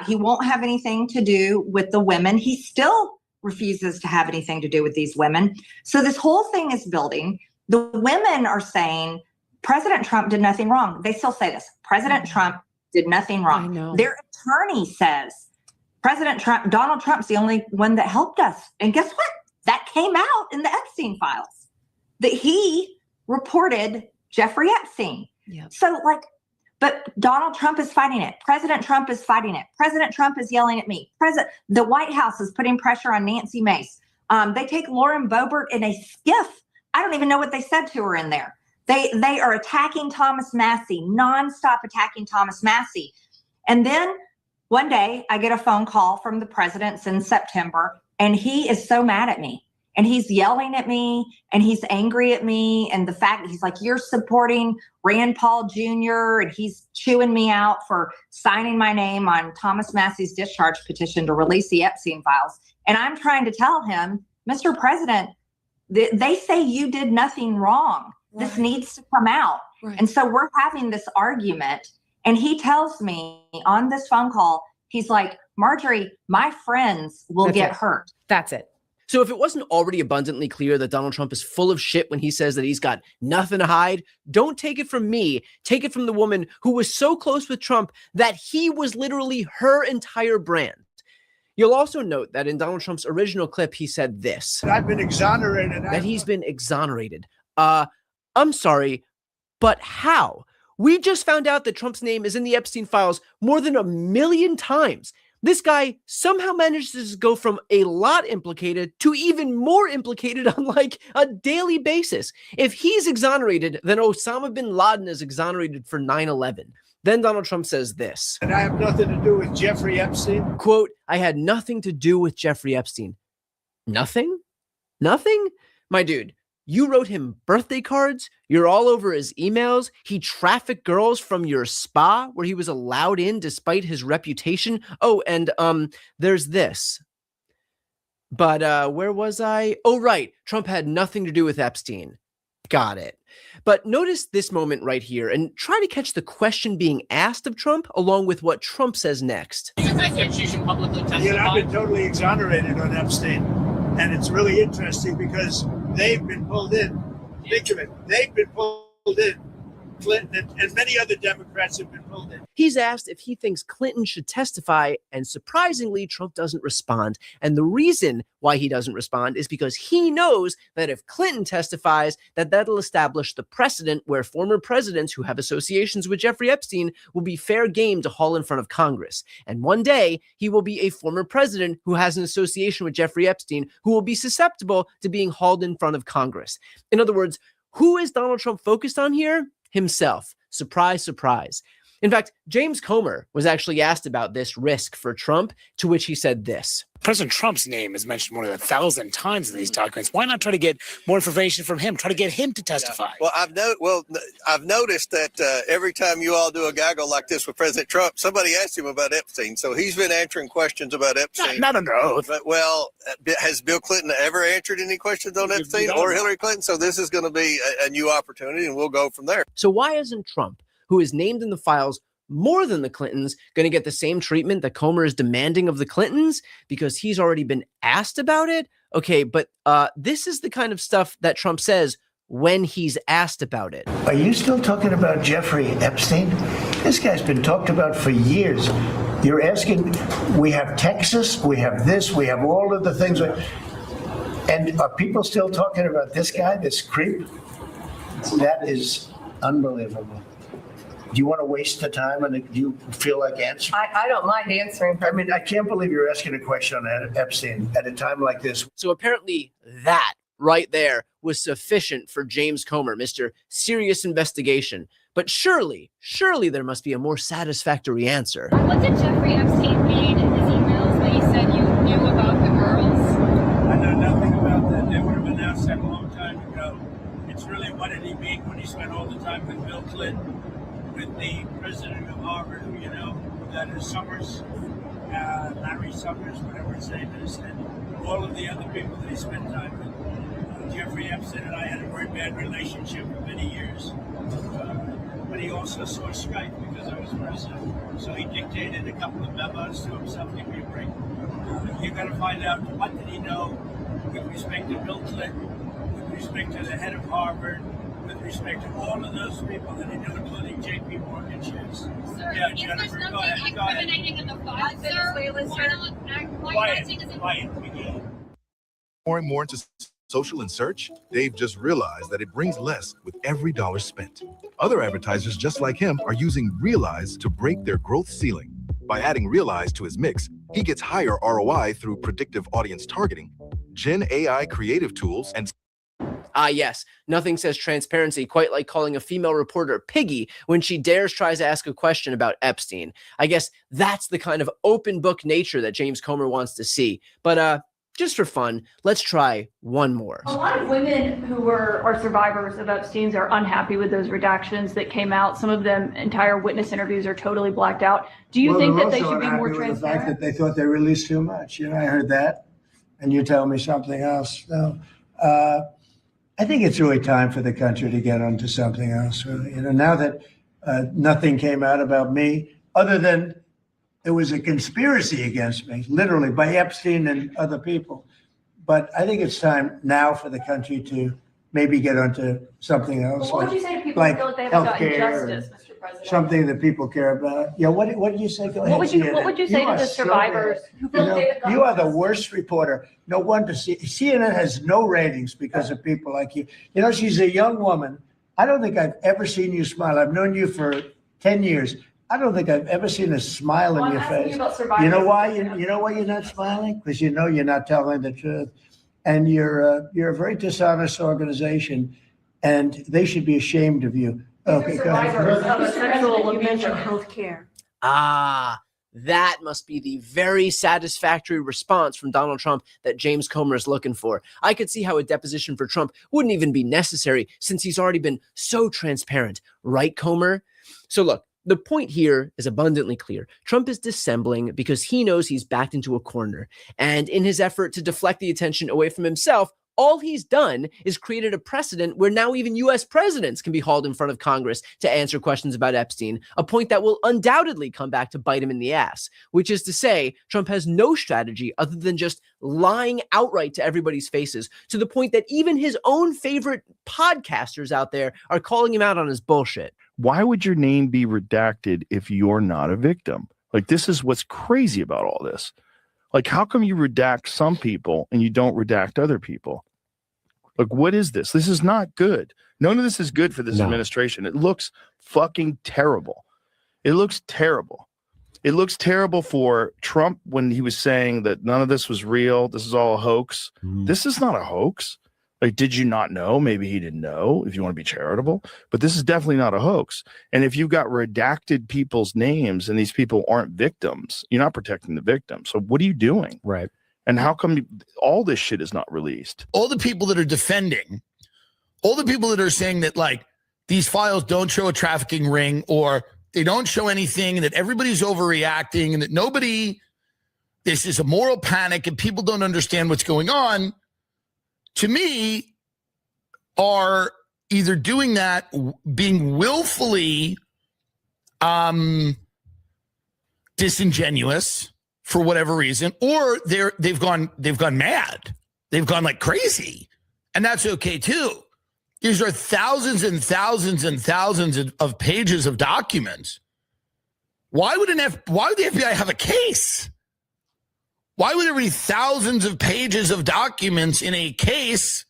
He won't have anything to do with the women. He still refuses to have anything to do with these women. So this whole thing is building. The women are saying President Trump did nothing wrong. They still say this. President Trump did nothing wrong. I know. Their attorney says Donald Trump's the only one that helped us. And guess what? That came out in the Epstein files that he reported Jeffrey Epstein. Yep. So but Donald Trump is fighting it. President Trump is fighting it. President Trump is yelling at me. The White House is putting pressure on Nancy Mace. They take Lauren Boebert in a skiff. I don't even know what they said to her in there. They are attacking Thomas Massie, nonstop attacking Thomas Massie. And then one day I get a phone call from the president in September, and he is so mad at me. And he's yelling at me, and he's angry at me. And the fact that he's like, you're supporting Rand Paul Jr., and he's chewing me out for signing my name on Thomas Massie's discharge petition to release the Epstein files. And I'm trying to tell him, Mr. President, they say you did nothing wrong. Right. This needs to come out. Right. And so we're having this argument. And he tells me on this phone call, he's like, Marjorie, my friends will get hurt. That's it. So if it wasn't already abundantly clear that Donald Trump is full of shit when he says that he's got nothing to hide, don't take it from me. Take it from the woman who was so close with Trump that he was literally her entire brand. You'll also note that in Donald Trump's original clip, he said this. I've been exonerated. That he's been exonerated. I'm sorry, but how? We just found out that Trump's name is in the Epstein files more than 1 million times. This guy somehow manages to go from a lot implicated to even more implicated on like a daily basis. If he's exonerated, then Osama bin Laden is exonerated for 9/11. Then Donald Trump says this. And I have nothing to do with Jeffrey Epstein. Quote, I had nothing to do with Jeffrey Epstein. Nothing? Nothing? My dude, you wrote him birthday cards. You're all over his emails. He trafficked girls from your spa where he was allowed in despite his reputation. Oh, and there's this. But where was I? Oh, right. Trump had nothing to do with Epstein. Got it. But notice this moment right here and try to catch the question being asked of Trump along with what Trump says next. You think she should publicly testify? Yeah, I've been totally exonerated on Epstein. And it's really interesting because they've been pulled in. Think of it. They've been pulled in. Clinton and many other Democrats have been pulled in. He's asked if he thinks Clinton should testify, and surprisingly, Trump doesn't respond. And the reason why he doesn't respond is because he knows that if Clinton testifies, that'll establish the precedent where former presidents who have associations with Jeffrey Epstein will be fair game to haul in front of Congress. And one day, he will be a former president who has an association with Jeffrey Epstein who will be susceptible to being hauled in front of Congress. In other words, who is Donald Trump focused on here? Himself. Surprise, surprise. In fact, James Comer was actually asked about this risk for Trump, to which he said this. President Trump's name is mentioned more than 1,000 times in these documents. Why not try to get more information from him? Try to get him to testify. Yeah. Well, I've noticed that every time you all do a gaggle like this with President Trump, somebody asks him about Epstein. So he's been answering questions about Epstein. Not under oath. But, well, has Bill Clinton ever answered any questions on Epstein or Hillary Clinton? So this is going to be a new opportunity, and we'll go from there. So why isn't Trump, who is named in the files more than the Clintons, going to get the same treatment that Comer is demanding of the Clintons because he's already been asked about it? Okay, but this is the kind of stuff that Trump says when he's asked about it. Are you still talking about Jeffrey Epstein? This guy's been talked about for years. You're asking, we have Texas, we have this, we have all of the things. And are people still talking about this guy, this creep? That is unbelievable. Do you want to waste the time, and do you feel like answering? I don't mind answering. I mean, I can't believe you're asking a question on Epstein at a time like this. So apparently that right there was sufficient for James Comer, Mr. Serious Investigation. But surely there must be a more satisfactory answer. What did Jeffrey Epstein mean in his emails that you said you knew about the girls? I know nothing about that. They would have been announced that a long time ago. It's really, what did he mean when he spent all the time with Bill Clinton, with the president of Harvard, who you know, that is Summers, Larry Summers, whatever his name is, and all of the other people that he spent time with. Jeffrey Epstein and I had a very bad relationship for many years. But he also saw strike because I was president. So he dictated a couple of memos to himself. Give me a break. You got to find out what did he know with respect to Bill Clinton, with respect to the head of Harvard, with respect to all of those people that he knew, including J.P. Morgan shares. Sir, Yeah, if Jennifer, there's go nothing ahead, go ahead. incriminating in the file, sir, why not take us Quiet, begin. More and more into social and search, Dave just realized that it brings less with every dollar spent. Other advertisers just like him are using Realize to break their growth ceiling. By adding Realize to his mix, he gets higher ROI through predictive audience targeting, Gen AI creative tools, and Ah, yes, nothing says transparency quite like calling a female reporter piggy when she tries to ask a question about Epstein. I guess that's the kind of open book nature that James Comer wants to see. But just for fun, let's try one more. A lot of women who are survivors of Epstein's are unhappy with those redactions that came out. Some of them, entire witness interviews are totally blacked out. Do you think that they should be more transparent? The fact that they thought they released too much. I heard that, and you tell me something else. No, I think it's really time for the country to get onto something else. Really, now that nothing came out about me, other than there was a conspiracy against me, literally by Epstein and other people. But I think it's time now for the country to maybe get onto something else. What would you say to people who feel like they haven't gotten justice, Mr. President? Something that people care about. Yeah, what did you say? Go ahead. What would you say to the survivors who feel like they haven't gotten You are the worst reporter. No wonder CNN has no ratings because of people like you. She's a young woman. I don't think I've ever seen you smile. I've known you for 10 years. I don't think I've ever seen a smile in your face. You know why? You know why you're not smiling? Because you're not telling the truth, and you're a very dishonest organization, and they should be ashamed of you. Okay, go ahead. Survivors of a sexual abuse or health care. Ah, that must be the very satisfactory response from Donald Trump that James Comer is looking for. I could see how a deposition for Trump wouldn't even be necessary since he's already been so transparent, right, Comer? So look. The point here is abundantly clear. Trump is dissembling because he knows he's backed into a corner. And in his effort to deflect the attention away from himself, all he's done is created a precedent where now even U.S. presidents can be hauled in front of Congress to answer questions about Epstein, a point that will undoubtedly come back to bite him in the ass, which is to say Trump has no strategy other than just lying outright to everybody's faces, to the point that even his own favorite podcasters out there are calling him out on his bullshit. Why would your name be redacted if you're not a victim? Like, this is what's crazy about all this. Like, how come you redact some people and you don't redact other people? Like, what is this? This is not good. None of this is good for this administration. It looks fucking terrible. It looks terrible. It looks terrible for Trump when he was saying that none of this was real. This is all a hoax. This is not a hoax. Like, did you not know? Maybe he didn't know, if you want to be charitable. But this is definitely not a hoax. And if you've got redacted people's names and these people aren't victims, you're not protecting the victim. So what are you doing? Right. And how come all this shit is not released? All the people that are defending, all the people that are saying that, like, these files don't show a trafficking ring or they don't show anything and that everybody's overreacting and that this is a moral panic and people don't understand what's going on, to me, are either doing that, being willfully disingenuous for whatever reason, or they've gone mad. They've gone like crazy, and that's okay too. These are thousands and thousands and thousands of pages of documents. Why would the FBI have a case? Why would there be thousands of pages of documents in a case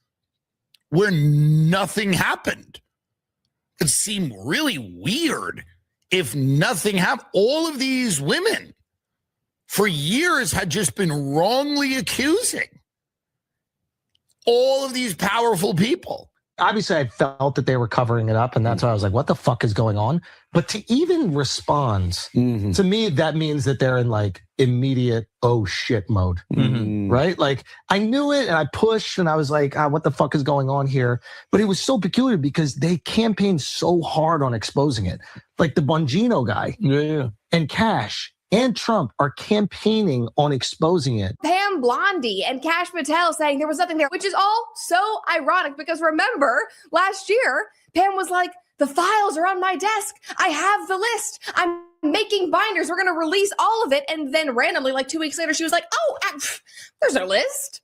where nothing happened? It seemed really weird if nothing happened. All of these women for years had just been wrongly accusing all of these powerful people. Obviously, I felt that they were covering it up, and that's why I was like, what the fuck is going on? But to even respond, to me, that means that they're in like immediate, oh shit mode, right? Like, I knew it, and I pushed, and I was like, what the fuck is going on here? But it was so peculiar because they campaigned so hard on exposing it. Like the Bongino guy and Cash and Trump are campaigning on exposing it. Pam Blondie and Kash Patel saying there was nothing there, which is all so ironic because remember last year, Pam was like, the files are on my desk. I have the list. I'm making binders. We're going to release all of it. And then randomly, like 2 weeks later, she was like, there's no list.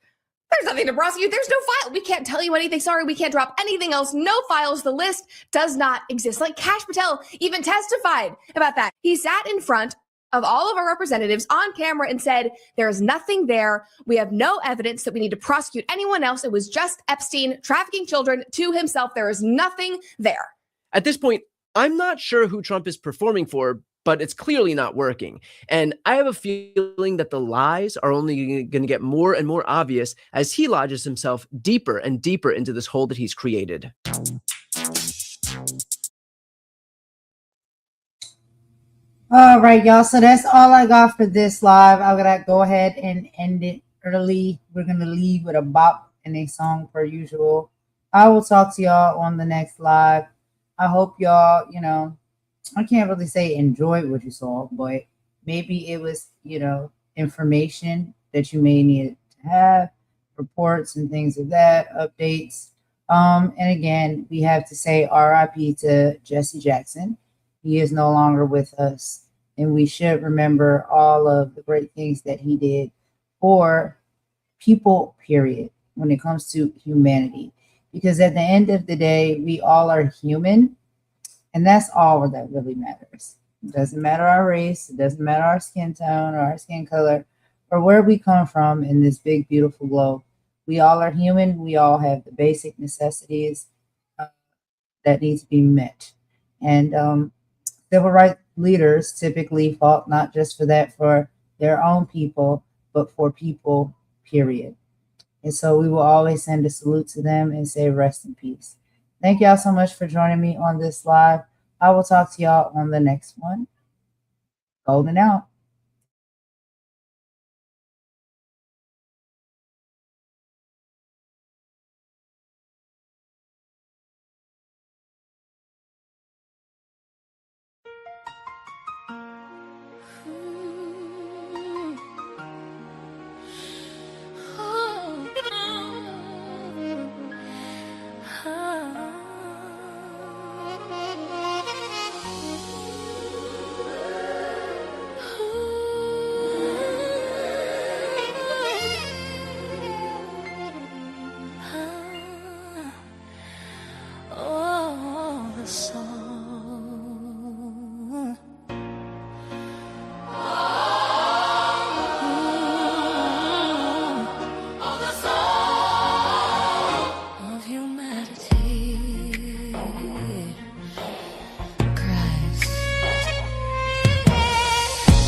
There's nothing to prosecute. There's no file. We can't tell you anything. Sorry, we can't drop anything else. No files. The list does not exist. Like Kash Patel even testified about that. He sat in front of all of our representatives on camera and said, there is nothing there. We have no evidence that we need to prosecute anyone else. It was just Epstein trafficking children to himself. There is nothing there. At this point, I'm not sure who Trump is performing for, but it's clearly not working. And I have a feeling that the lies are only going to get more and more obvious as he lodges himself deeper and deeper into this hole that he's created. All right, y'all. So that's all I got for this live. I'm going to go ahead and end it early. We're going to leave with a bop and a song per usual. I will talk to y'all on the next live. I hope y'all, I can't really say enjoyed what you saw, but maybe it was, information that you may need to have, reports and things of that, updates. And again, we have to say R.I.P. to Jesse Jackson. He is no longer with us, and we should remember all of the great things that he did for people, period, when it comes to humanity. Because at the end of the day, we all are human, and that's all that really matters. It doesn't matter our race, it doesn't matter our skin tone or our skin color, or where we come from in this big, beautiful globe. We all are human. We all have the basic necessities that need to be met. And civil rights leaders typically fought not just for that, for their own people, but for people, period. And so we will always send a salute to them and say rest in peace. Thank y'all so much for joining me on this live. I will talk to y'all on the next one. Golden out.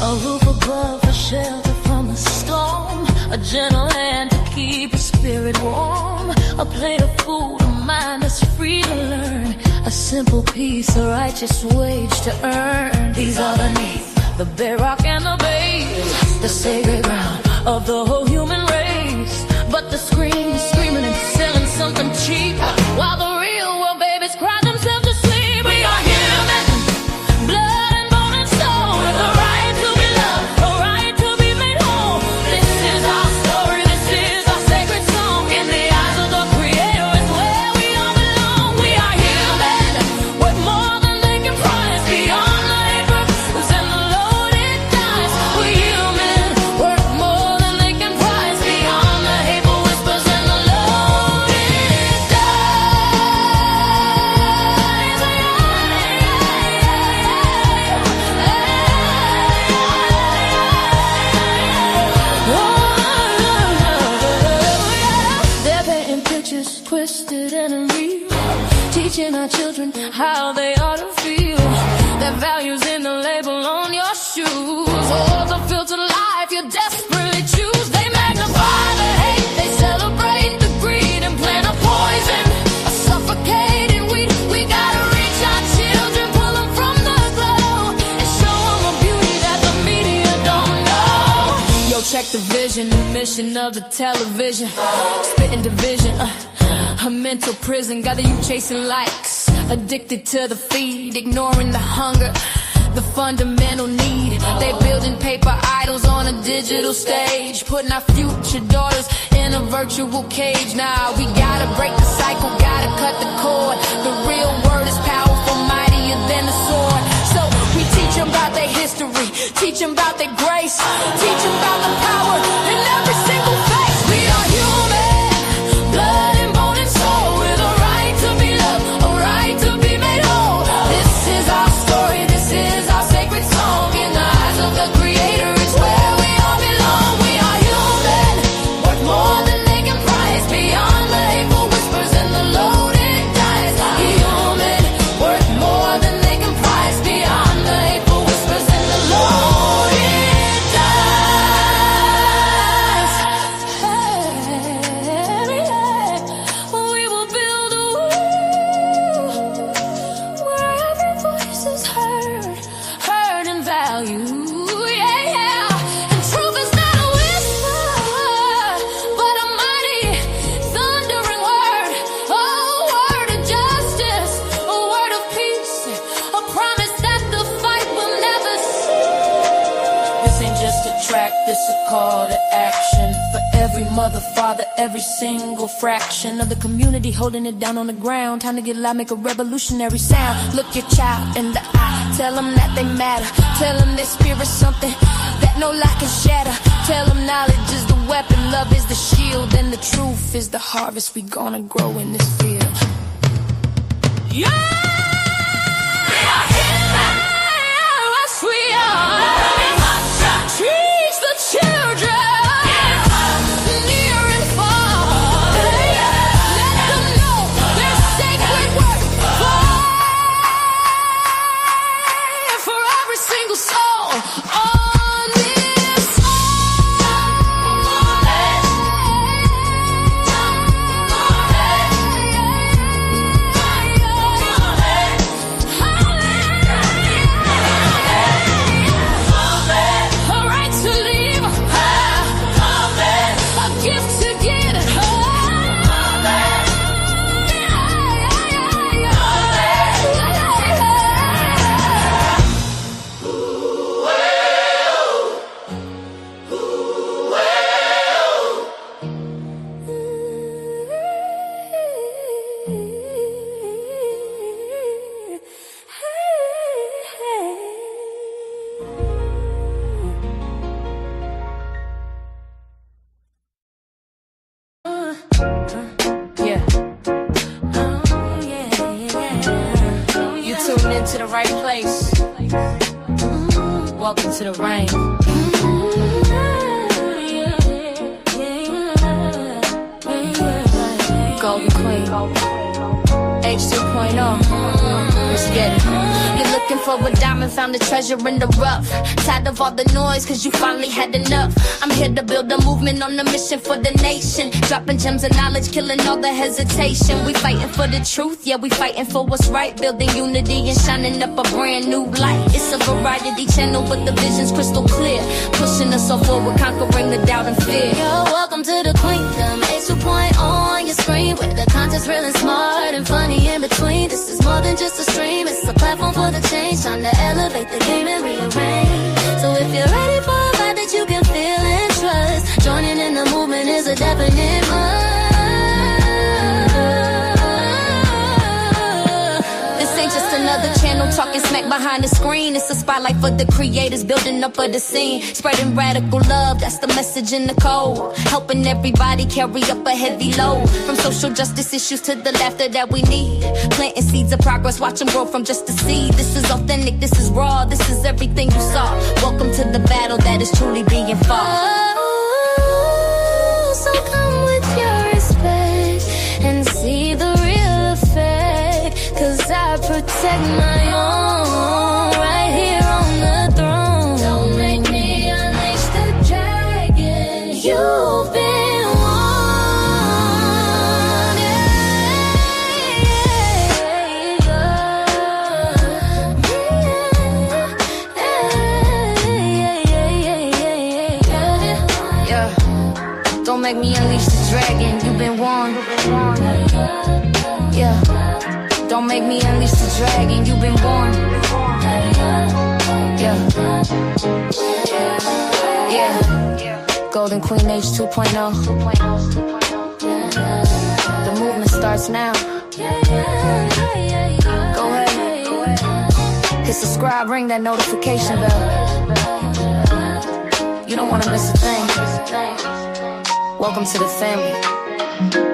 A roof above, a shelter from the storm, a gentle hand to keep your spirit warm, a plate of food, a mind that's free to learn, a simple peace, a righteous wage to earn. These are the needs, the bedrock and the base, the sacred ground of the whole human race. But the screaming and selling something cheap, while the real world babies cry themselves to sleep. We are human, blood and bone and soul, with a right to be loved, a right to be made whole. This is our story, this is our sacred song. In the eyes of the Creator is where we all belong. We are human, worth more than they can prize, beyond the hate purposes and the loaded dice. We're human, worth more than they can prize, beyond the hateful whispers and the loaded dice. They're painting pictures twisted and real, teaching our children how they ought to feel. Their values in the label on your shoes, or the filtered life you desperately choose. They magnify the hate, they celebrate the greed and plant a poison, a suffocating weed. We gotta reach our children, pull them from the glow, and show them a beauty that the media don't know. Yo, check the vision, the mission of the television, spitting division, a mental prison. Got the youth chasing likes, addicted to the feed, ignoring the hunger, the fundamental need. They building paper idols on a digital stage, putting our future daughters in a virtual cage. Now we gotta break the cycle, gotta cut the cord. The real word is powerful, mightier than the sword. So we teach them about their history, teach them about their grace, teach them about the power in every single face. We are human, blood and bone and soul, with a right to be loved, a right to be made whole. This is our story, this is our sacred song. In the eyes of the Creator, it's where we all belong. We are human, worth more than they can prize, beyond the hateful whispers and the loaded dice. Human, worth more than they can prize, beyond the hateful whispers every mother, father, every single fraction of the community holding it down on the ground. Time to get loud, make a revolutionary sound. Look your child in the eye, tell them that they matter. Tell them their spirit's something that no lie can shatter. Tell them knowledge is the weapon, love is the shield, and the truth is the harvest we gonna grow in this field. Yeah! We are heroes, we are. Teach the children. To the right place. Welcome to the rain. Golden Queen. H2.0. Let's get it. You're looking for a diamond, found a treasure in the rough. Tired of all the noise, cause you finally had enough. I'm here to build a movement on a mission for the nation. Dropping gems of knowledge, killing all the hesitation. We fighting for the truth, yeah, we fighting for what's right. Building unity and shining up a brand new light. It's a variety channel, but the vision's crystal clear. Pushing us all forward, conquering the doubt and fear. Yo, welcome to the Queendom. H2.0 on your screen, with the content's real and smart and funny in between. This is more than just a stream, it's a platform for the change. Time to elevate the game and rearrange. So if you're ready for a vibe that you can feel and trust, joining in the movement is a definite must. This ain't just another channel talking smack behind the screen. It's a spotlight for the creators, building up of the scene. Spreading radical love, that's the message in the code. Helping everybody carry up a heavy load. From social justice issues to the laughter that we need. Planting seeds of progress, watch them grow from just a seed. This is authentic, this is raw, this is everything you saw. Welcome to the battle that is truly being fought. Oh, so come with your respect and see the real effect. Cause I protect my own right here on the throne. Don't make me unleash the dragon. You've been warned. Yeah. Don't make me unleash the dragon. You've been warned. Yeah. Don't make me unleash the dragon, you've been warned. Yeah. Golden Queen H2.0. The movement starts now. Go ahead. Hit subscribe, ring that notification bell. You don't want to miss a thing. Welcome to the family.